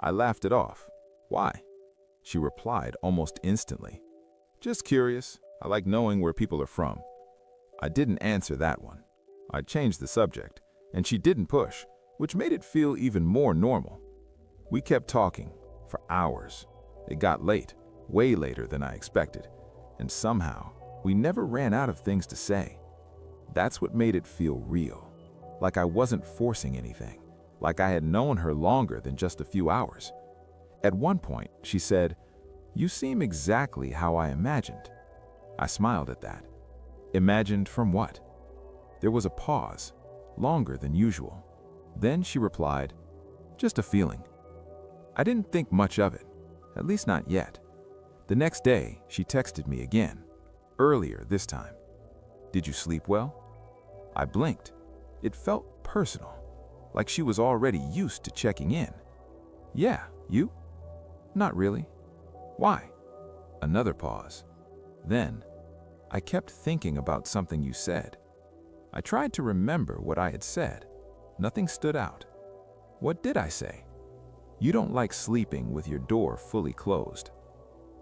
I laughed it off. Why? She replied almost instantly. Just curious. I like knowing where people are from. I didn't answer that one. I changed the subject, and she didn't push, which made it feel even more normal. We kept talking for hours. It got late, way later than I expected, and somehow we never ran out of things to say. That's what made it feel real, like I wasn't forcing anything, like I had known her longer than just a few hours. At one point, she said, "You seem exactly how I imagined." I smiled at that. Imagined from what? There was a pause, longer than usual. Then she replied, "Just a feeling." I didn't think much of it, at least not yet. The next day, she texted me again, earlier this time. "Did you sleep well?" I blinked. It felt personal, like she was already used to checking in. "Yeah, you?" "Not really." "Why?" Another pause. Then, "I kept thinking about something you said." I tried to remember what I had said. Nothing stood out. What did I say? "You don't like sleeping with your door fully closed."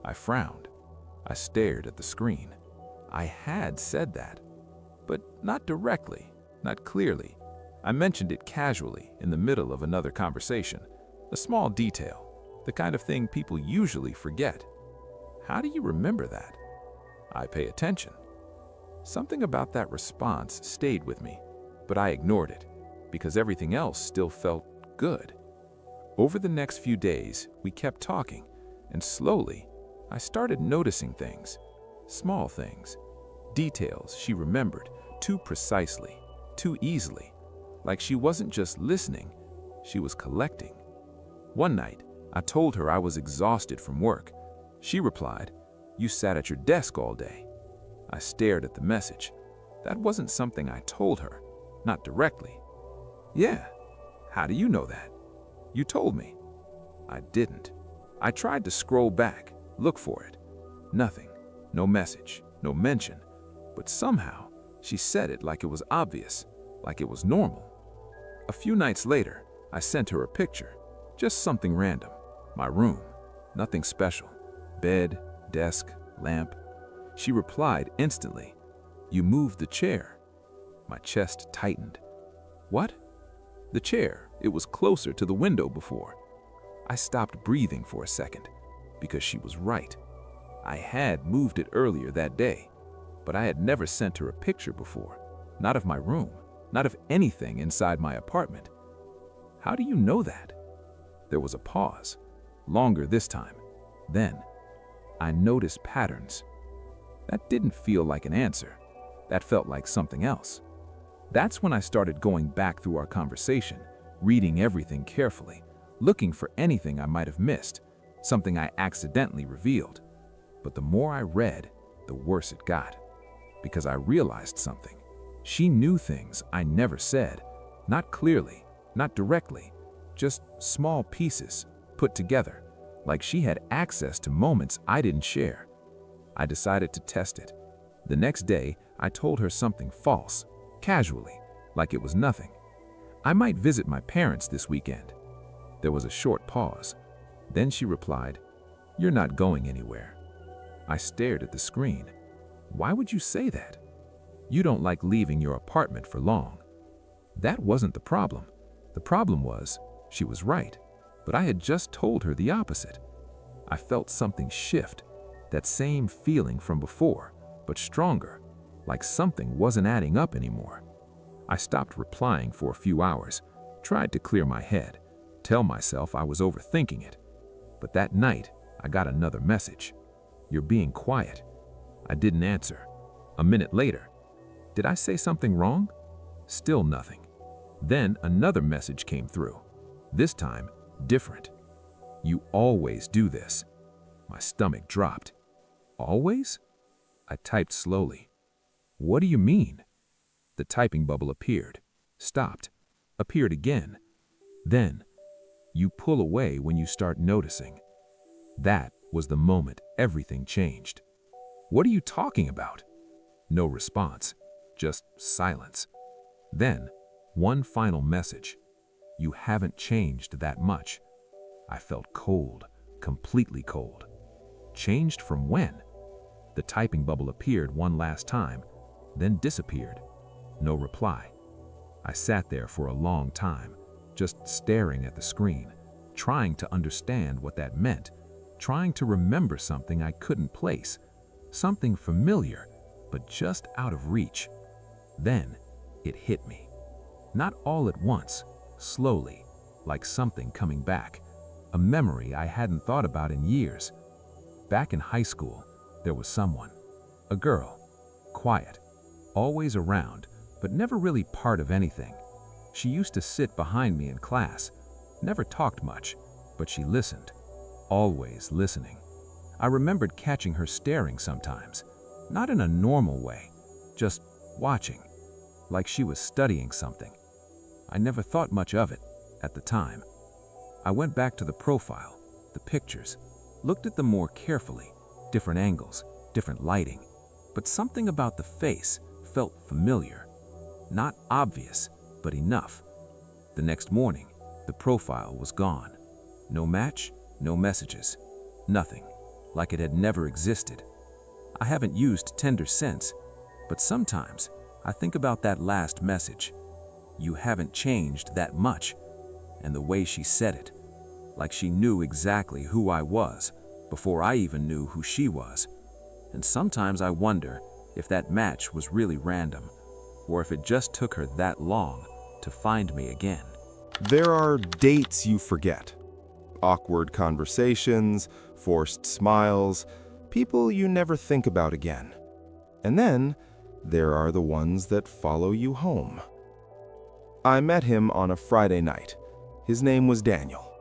I frowned. I stared at the screen. I had said that, but not directly, not clearly. I mentioned it casually in the middle of another conversation, a small detail, the kind of thing people usually forget. How do you remember that? I pay attention. Something about that response stayed with me, but I ignored it because everything else still felt good. Over the next few days, we kept talking, and slowly, I started noticing things, small things, details she remembered too precisely, too easily, like she wasn't just listening, she was collecting. One night, I told her I was exhausted from work. She replied, "You sat at your desk all day." I stared at the message. That wasn't something I told her. Not directly. Yeah. How do you know that? You told me. I didn't. I tried to scroll back, look for it. Nothing. No message, no mention. But somehow, she said it like it was obvious, like it was normal. A few nights later, I sent her a picture. Just something random. My room. Nothing special. Bed, desk, lamp. She replied instantly. You moved the chair. My chest tightened. What? The chair. It was closer to the window before. I stopped breathing for a second, because she was right. I had moved it earlier that day, but I had never sent her a picture before. Not of my room, not of anything inside my apartment. How do you know that? There was a pause, longer this time. Then, I noticed patterns. That didn't feel like an answer. That felt like something else. That's when I started going back through our conversation, reading everything carefully, looking for anything I might have missed, something I accidentally revealed. But the more I read, the worse it got. Because I realized something. She knew things I never said. Not clearly, not directly, just small pieces put together, like she had access to moments I didn't share. I decided to test it. The next day, I told her something false, casually, like it was nothing. I might visit my parents this weekend. There was a short pause. Then she replied, You're not going anywhere. I stared at the screen. Why would you say that? You don't like leaving your apartment for long. That wasn't the problem. The problem was, she was right, but I had just told her the opposite. I felt something shift, that same feeling from before, but stronger, like something wasn't adding up anymore. I stopped replying for a few hours, tried to clear my head, tell myself I was overthinking it. But that night, I got another message. You're being quiet. I didn't answer. A minute later, did I say something wrong? Still nothing. Then another message came through. This time, different. You always do this. My stomach dropped. Always? I typed slowly. What do you mean? The typing bubble appeared, stopped, appeared again. Then, you pull away when you start noticing. That was the moment everything changed. What are you talking about? No response, just silence. Then, one final message. You haven't changed that much. I felt cold, completely cold. Changed from when? The typing bubble appeared one last time, then disappeared. No reply. I sat there for a long time, just staring at the screen, trying to understand what that meant, trying to remember something I couldn't place, something familiar, but just out of reach. Then, it hit me. Not all at once, slowly, like something coming back, a memory I hadn't thought about in years. Back in high school, there was someone, a girl, quiet, always around, but never really part of anything. She used to sit behind me in class, never talked much, but she listened, always listening. I remembered catching her staring sometimes, not in a normal way, just watching, like she was studying something. I never thought much of it at the time. I went back to the profile, the pictures, looked at them more carefully, different angles, different lighting, but something about the face felt familiar. Not obvious, but enough. The next morning, the profile was gone. No match, no messages, nothing, like it had never existed. I haven't used Tinder since, but sometimes I think about that last message. You haven't changed that much, and the way she said it, like she knew exactly who I was before I even knew who she was. And sometimes I wonder if that match was really random, or if it just took her that long to find me again. There are dates you forget. Awkward conversations, forced smiles, people you never think about again. And then there are the ones that follow you home. I met him on a Friday night. His name was Daniel.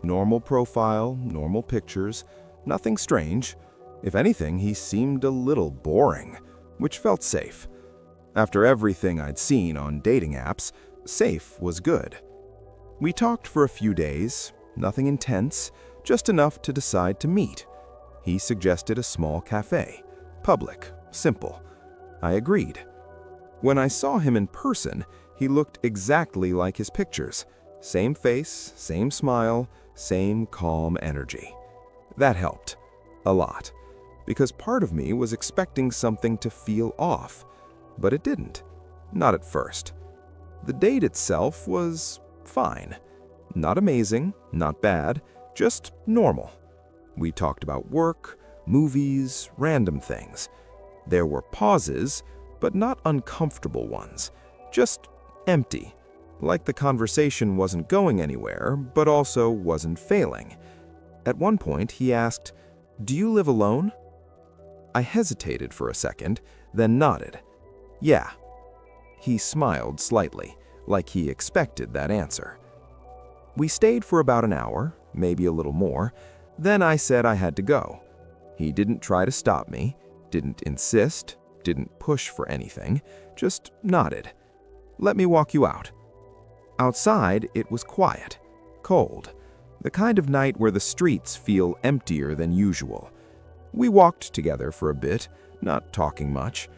Normal profile, normal pictures, nothing strange. If anything, he seemed a little boring, which felt safe. After everything I'd seen on dating apps, safe was good. We talked for a few days, nothing intense, just enough to decide to meet. He suggested a small cafe, public, simple. I agreed. When I saw him in person, he looked exactly like his pictures. Same face, same smile, same calm energy. That helped. A lot. Because part of me was expecting something to feel off, but it didn't. Not at first. The date itself was fine. Not amazing, not bad, just normal. We talked about work, movies, random things. There were pauses, but not uncomfortable ones. Just empty. Like the conversation wasn't going anywhere, but also wasn't failing. At one point, he asked, "Do you live alone?" I hesitated for a second, then nodded. "Yeah." He smiled slightly, like he expected that answer. We stayed for about an hour, maybe a little more. Then I said I had to go. He didn't try to stop me, didn't insist, didn't push for anything, just nodded. "Let me walk you out." Outside, it was quiet, cold, the kind of night where the streets feel emptier than usual. We walked together for a bit, not talking much.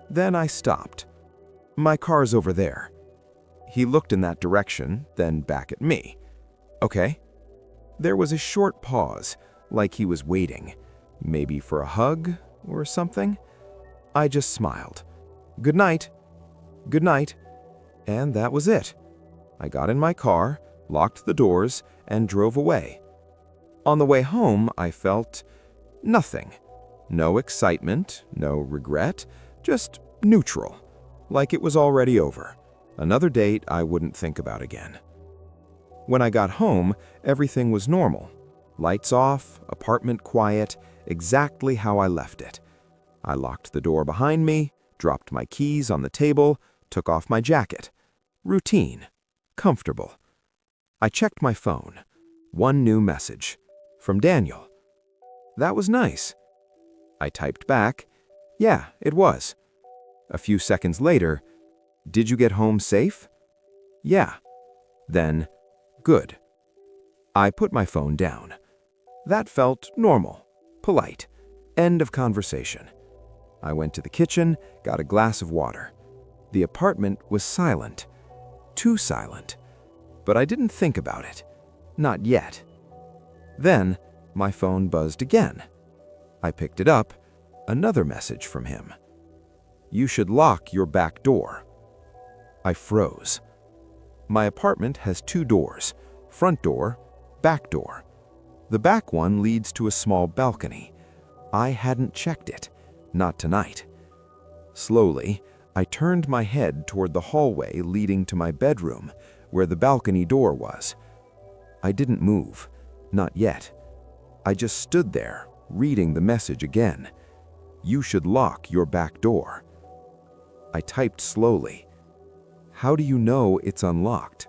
Then I stopped. "My car's over there." He looked in that direction, then back at me. "Okay." There was a short pause, like he was waiting, maybe for a hug or something. I just smiled. "Good night." "Good night." And that was it. I got in my car, locked the doors, and drove away. On the way home, I felt nothing. No excitement, no regret, just neutral, like it was already over. Another date I wouldn't think about again. When I got home, everything was normal. Lights off, apartment quiet, exactly how I left it. I locked the door behind me, dropped my keys on the table, took off my jacket. Routine. Comfortable. I checked my phone. One new message. From Daniel. That was nice. I typed back, "Yeah, it was." A few seconds later, "Did you get home safe?" "Yeah." Then, "Good." I put my phone down. That felt normal, polite. End of conversation. I went to the kitchen, got a glass of water. The apartment was silent. Too silent. But I didn't think about it. Not yet. Then, my phone buzzed again. I picked it up. Another message from him. "You should lock your back door." I froze. My apartment has two doors, front door, back door. The back one leads to a small balcony. I hadn't checked it, not tonight. Slowly, I turned my head toward the hallway leading to my bedroom, where the balcony door was. I didn't move, not yet. I just stood there, reading the message again. "You should lock your back door." I typed slowly. "How do you know it's unlocked?"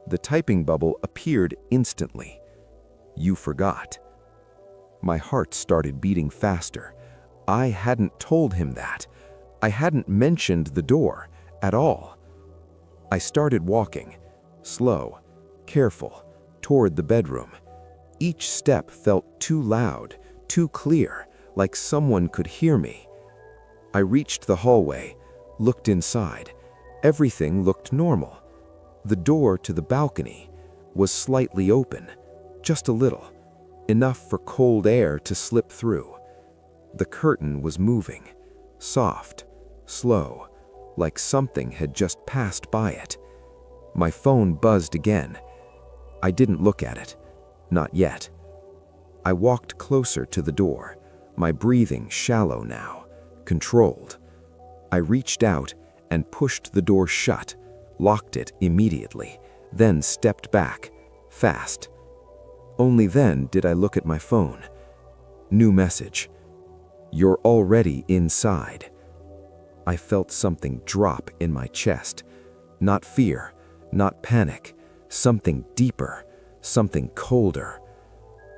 The typing bubble appeared instantly. "You forgot." My heart started beating faster. I hadn't told him that. I hadn't mentioned the door at all. I started walking, slow, careful, toward the bedroom. Each step felt too loud, too clear, like someone could hear me. I reached the hallway, looked inside. Everything looked normal. The door to the balcony was slightly open, just a little, enough for cold air to slip through. The curtain was moving, soft, slow, like something had just passed by it. My phone buzzed again. I didn't look at it, not yet. I walked closer to the door, my breathing shallow now, controlled. I reached out and pushed the door shut, locked it immediately, then stepped back, fast. Only then did I look at my phone. New message. "You're already inside." I felt something drop in my chest. Not fear, not panic, something deeper, something colder.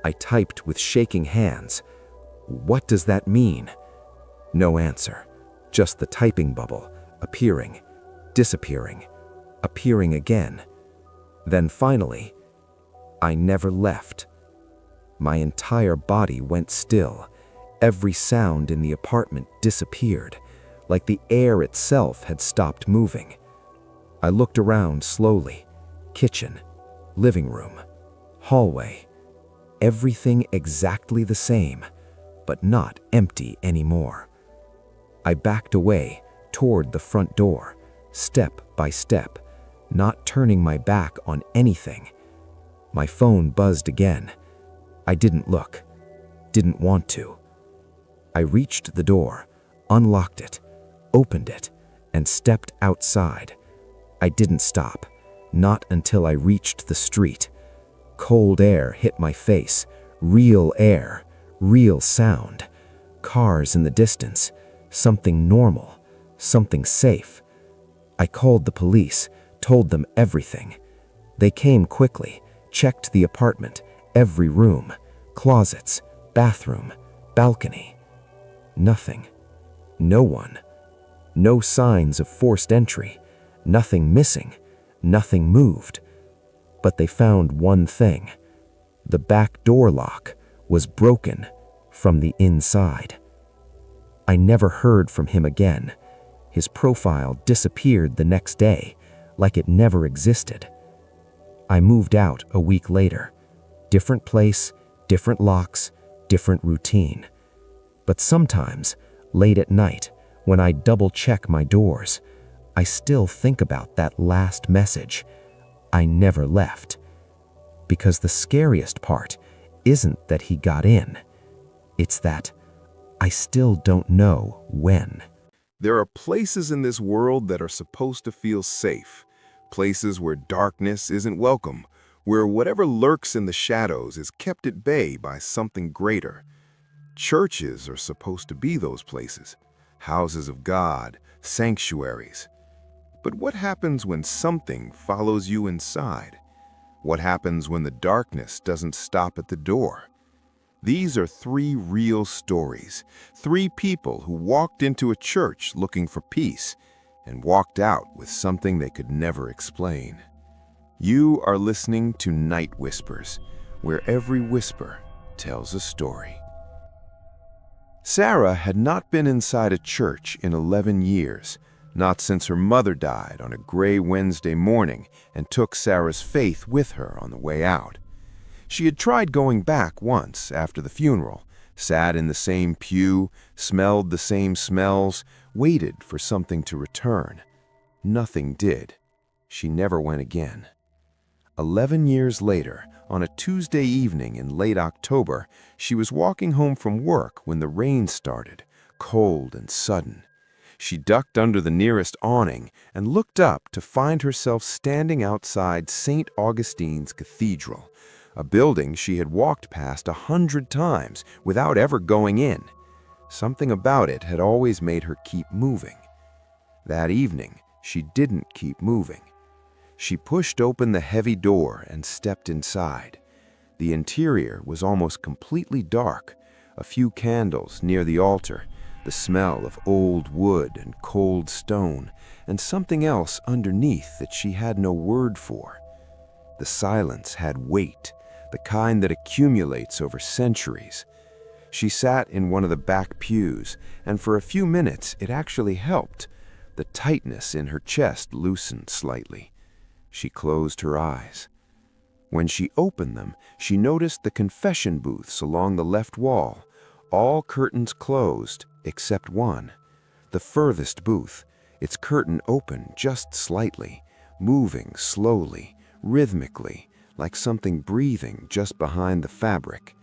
I typed with shaking hands. "What does that mean?" No answer, just the typing bubble, appearing, disappearing, appearing again. Then finally, I never left. My entire body went still. Every sound in the apartment disappeared, like the air itself had stopped moving. I looked around slowly. Kitchen, living room, hallway. Everything exactly the same, but not empty anymore. I backed away toward the front door, step by step, not turning my back on anything. My phone buzzed again. I didn't look, didn't want to. I reached the door, unlocked it, opened it, and stepped outside. I didn't stop, not until I reached the street. Cold air hit my face, real air, real sound. Cars in the distance, something normal, something safe. I called the police, told them everything. They came quickly, checked the apartment, every room, closets, bathroom, balcony. Nothing. No one. No signs of forced entry. Nothing missing. Nothing moved. But they found one thing. The back door lock was broken from the inside. I never heard from him again. His profile disappeared the next day, like it never existed. I moved out a week later. Different place, different locks, different routine. But sometimes, late at night, when I double-check my doors, I still think about that last message. I never left. Because the scariest part isn't that he got in. It's that I still don't know when. There are places in this world that are supposed to feel safe, places where darkness isn't welcome, where whatever lurks in the shadows is kept at bay by something greater. Churches are supposed to be those places, houses of God, sanctuaries. But what happens when something follows you inside? What happens when the darkness doesn't stop at the door? These are three real stories, three people who walked into a church looking for peace and walked out with something they could never explain. You are listening to Night Whispers, where every whisper tells a story. Sarah had not been inside a church in 11 years, not since her mother died on a gray Wednesday morning and took Sarah's faith with her on the way out. She had tried going back once after the funeral, sat in the same pew, smelled the same smells, waited for something to return. Nothing did. She never went again. 11 years later, on a Tuesday evening in late October, she was walking home from work when the rain started, cold and sudden. She ducked under the nearest awning and looked up to find herself standing outside St. Augustine's Cathedral, a building she had walked past 100 times without ever going in. Something about it had always made her keep moving. That evening, she didn't keep moving. She pushed open the heavy door and stepped inside. The interior was almost completely dark, a few candles near the altar, the smell of old wood and cold stone, and something else underneath that she had no word for. The silence had weight, the kind that accumulates over centuries. She sat in one of the back pews, and for a few minutes it actually helped. The tightness in her chest loosened slightly. She closed her eyes. When she opened them, she noticed the confession booths along the left wall, all curtains closed except one. The furthest booth, its curtain open just slightly, moving slowly, rhythmically, like something breathing just behind the fabric.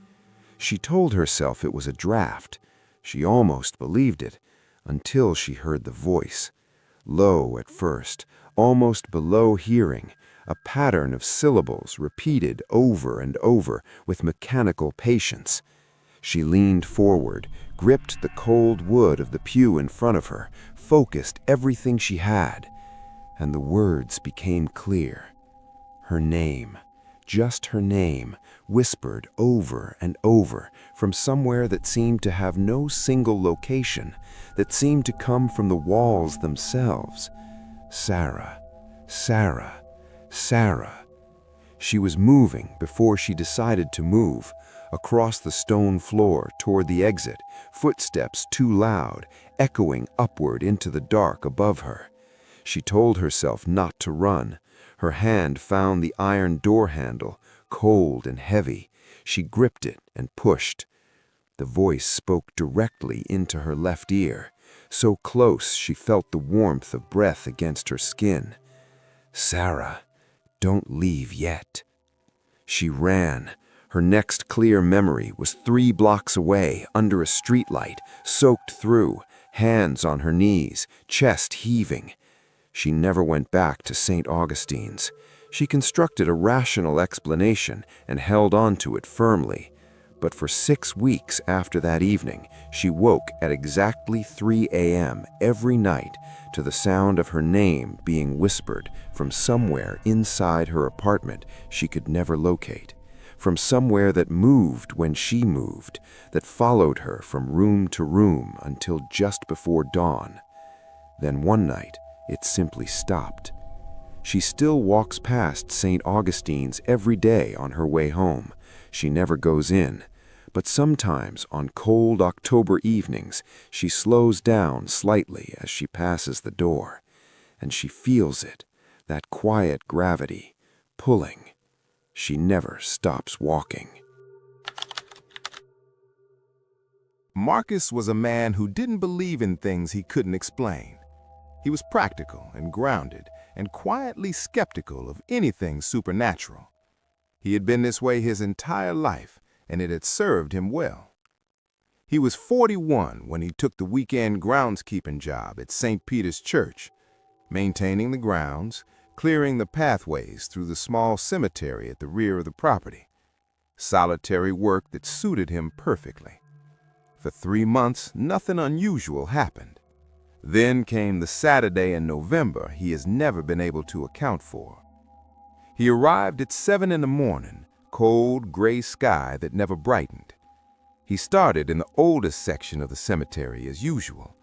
She told herself it was a draft. She almost believed it, until she heard the voice. Low at first, almost below hearing, a pattern of syllables repeated over and over with mechanical patience. She leaned forward, gripped the cold wood of the pew in front of her, focused everything she had, and the words became clear. Her name, just her name, whispered over and over from somewhere that seemed to have no single location, that seemed to come from the walls themselves. Sarah, Sarah, Sarah. She was moving before she decided to move, across the stone floor toward the exit, footsteps too loud, echoing upward into the dark above her. She told herself not to run. Her hand found the iron door handle, cold and heavy. She gripped it and pushed. The voice spoke directly into her left ear, so close she felt the warmth of breath against her skin. Sarah, don't leave yet. She ran. Her next clear memory was 3 blocks away, under a streetlight, soaked through, hands on her knees, chest heaving. She never went back to St. Augustine's. She constructed a rational explanation and held on to it firmly. But for 6 weeks after that evening, she woke at exactly 3 a.m. every night to the sound of her name being whispered from somewhere inside her apartment she could never locate, from somewhere that moved when she moved, that followed her from room to room until just before dawn. Then one night, it simply stopped. She still walks past St. Augustine's every day on her way home. She never goes in, but sometimes on cold October evenings, she slows down slightly as she passes the door, and she feels it, that quiet gravity, pulling. She never stops walking. Marcus was a man who didn't believe in things he couldn't explain. He was practical and grounded and quietly skeptical of anything supernatural. He had been this way his entire life, and it had served him well. He was 41 when he took the weekend groundskeeping job at St. Peter's Church, maintaining the grounds, clearing the pathways through the small cemetery at the rear of the property. Solitary work that suited him perfectly. For 3 months, nothing unusual happened. Then came the Saturday in November he has never been able to account for. He arrived at 7 in the morning, cold, gray sky that never brightened. He started in the oldest section of the cemetery as usual,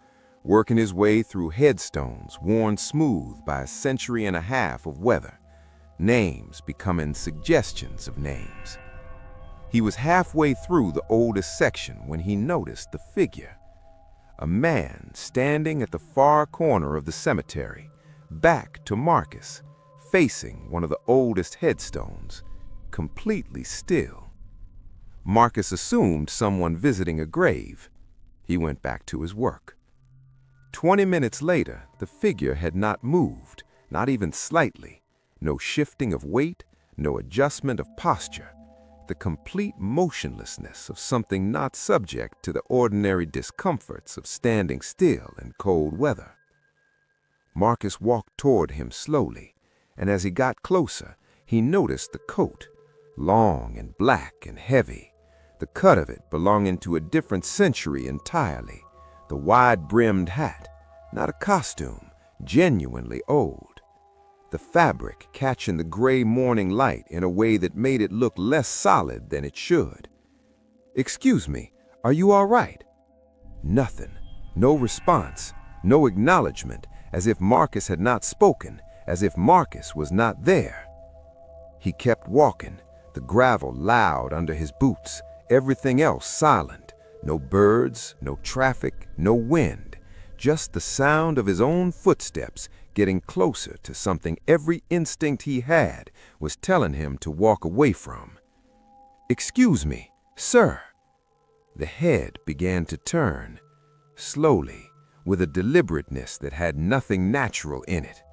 working his way through headstones worn smooth by a century and a half of weather, names becoming suggestions of names. He was halfway through the oldest section when he noticed the figure. A man standing at the far corner of the cemetery, back to Marcus, facing one of the oldest headstones, completely still. Marcus assumed someone visiting a grave. He went back to his work. 20 minutes later, the figure had not moved, not even slightly. No shifting of weight, no adjustment of posture. The complete motionlessness of something not subject to the ordinary discomforts of standing still in cold weather. Marcus walked toward him slowly, and as he got closer, he noticed the coat, long and black and heavy, the cut of it belonging to a different century entirely, the wide-brimmed hat, not a costume, genuinely old. The fabric catching the gray morning light in a way that made it look less solid than it should. "Excuse me, are you all right?" Nothing, no response, no acknowledgement, as if Marcus had not spoken, as if Marcus was not there. He kept walking, the gravel loud under his boots, everything else silent. No birds, no traffic, no wind, just the sound of his own footsteps getting closer to something every instinct he had was telling him to walk away from. "Excuse me, sir." The head began to turn, slowly, with a deliberateness that had nothing natural in it.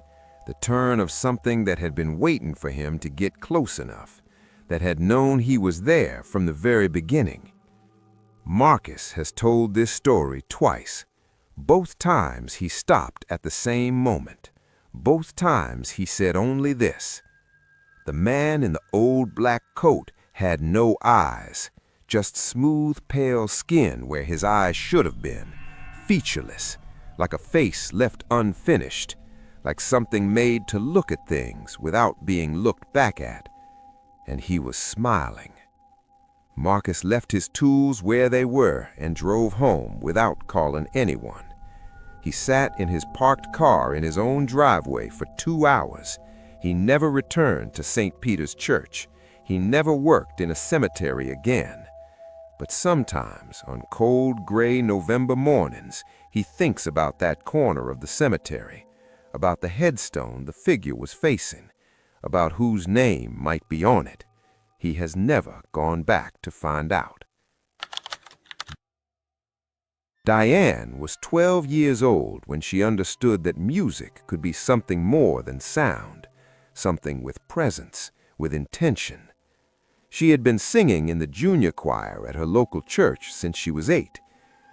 The turn of something that had been waiting for him to get close enough, that had known he was there from the very beginning. Marcus has told this story twice. Both times he stopped at the same moment. Both times he said only this: the man in the old black coat had no eyes, just smooth, pale skin where his eyes should have been, featureless, like a face left unfinished, like something made to look at things without being looked back at. and he was smiling. Marcus left his tools where they were and drove home without calling anyone. He sat in his parked car in his own driveway for 2 hours. He never returned to St. Peter's Church. He never worked in a cemetery again. But sometimes, on cold, gray November mornings, he thinks about that corner of the cemetery, about the headstone the figure was facing, about whose name might be on it. He has never gone back to find out. Diane was 12 years old when she understood that music could be something more than sound, something with presence, with intention. She had been singing in the junior choir at her local church since she was 8.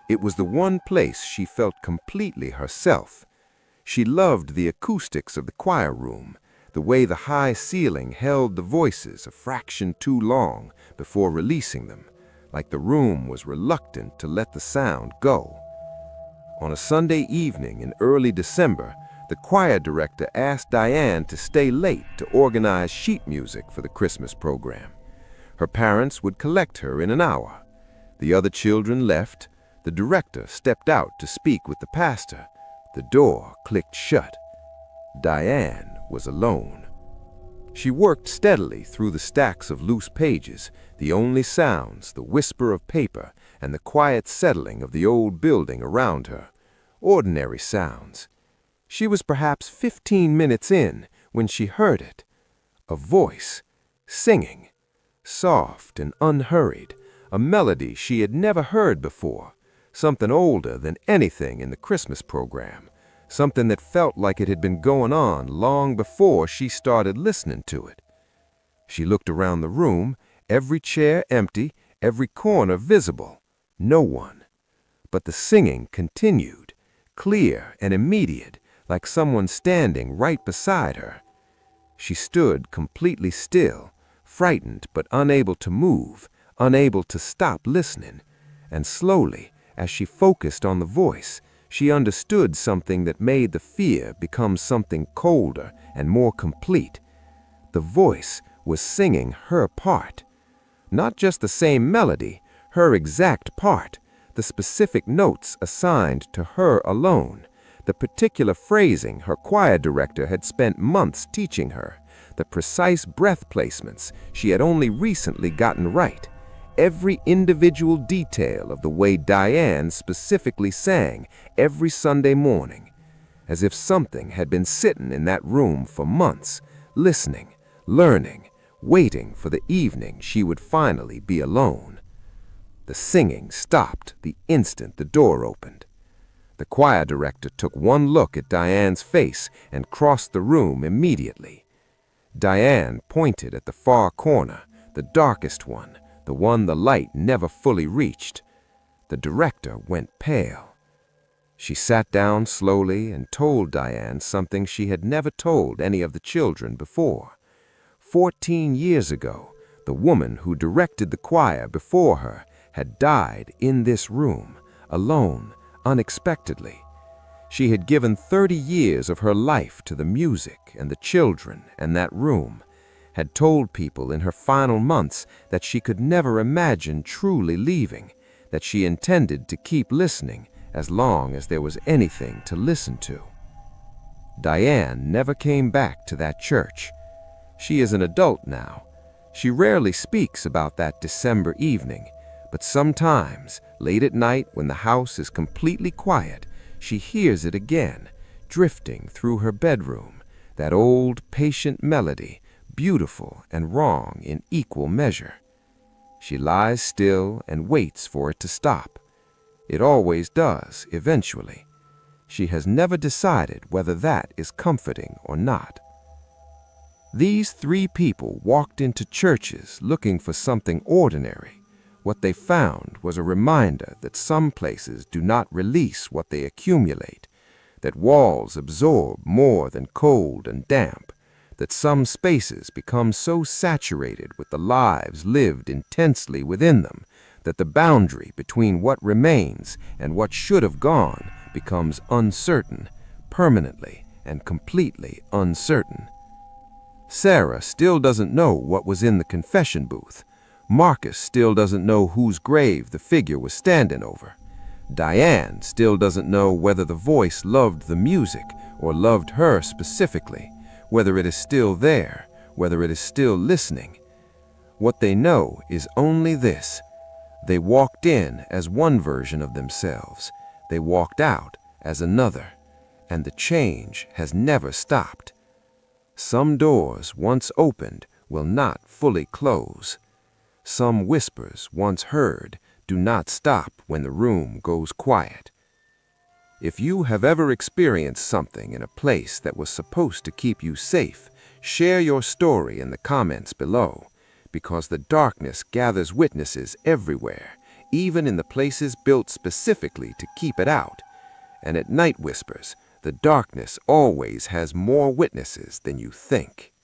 It was the one place she felt completely herself. She loved the acoustics of the choir room, the way the high ceiling held the voices a fraction too long before releasing them, like the room was reluctant to let the sound go. On a Sunday evening in early December, the choir director asked Diane to stay late to organize sheet music for the Christmas program. Her parents would collect her in an hour. The other children left. The director stepped out to speak with the pastor. The door clicked shut. Diane was alone. She worked steadily through the stacks of loose pages, the only sounds, the whisper of paper, and the quiet settling of the old building around her. Ordinary sounds. She was perhaps 15 minutes in when she heard it. A voice, singing. Soft and unhurried, a melody she had never heard before, something older than anything in the Christmas program, something that felt like it had been going on long before she started listening to it. She looked around the room, every chair empty, every corner visible, no one. But the singing continued, clear and immediate, like someone standing right beside her. She stood completely still, frightened but unable to move, unable to stop listening, and slowly, as she focused on the voice, she understood something that made the fear become something colder and more complete. The voice was singing her part. Not just the same melody, her exact part, the specific notes assigned to her alone, the particular phrasing her choir director had spent months teaching her, the precise breath placements she had only recently gotten right, every individual detail of the way Diane specifically sang every Sunday morning, as if something had been sitting in that room for months, listening, learning, waiting for the evening she would finally be alone. The singing stopped the instant the door opened. The choir director took one look at Diane's face and crossed the room immediately. Diane pointed at the far corner, the darkest one, the one the light never fully reached. The director went pale. She sat down slowly and told Diane something she had never told any of the children before. 14 years ago, the woman who directed the choir before her had died in this room, alone, unexpectedly. She had given 30 years of her life to the music and the children and that room, had told people in her final months that she could never imagine truly leaving, that she intended to keep listening as long as there was anything to listen to. Diane never came back to that church. She is an adult now. She rarely speaks about that December evening, but sometimes, late at night when the house is completely quiet, she hears it again, drifting through her bedroom, that old, patient melody, beautiful and wrong in equal measure. She lies still and waits for it to stop. It always does, eventually. She has never decided whether that is comforting or not. These 3 people walked into churches looking for something ordinary. What they found was a reminder that some places do not release what they accumulate, that walls absorb more than cold and damp, that some spaces become so saturated with the lives lived intensely within them that the boundary between what remains and what should have gone becomes uncertain, permanently and completely uncertain. Sarah still doesn't know what was in the confession booth. Marcus still doesn't know whose grave the figure was standing over. Diane still doesn't know whether the voice loved the music or loved her specifically, whether it is still there, whether it is still listening. What they know is only this: they walked in as one version of themselves, they walked out as another, and the change has never stopped. Some doors once opened will not fully close. Some whispers once heard do not stop when the room goes quiet. If you have ever experienced something in a place that was supposed to keep you safe, share your story in the comments below, because the darkness gathers witnesses everywhere, even in the places built specifically to keep it out. And at Night Whispers, the darkness always has more witnesses than you think.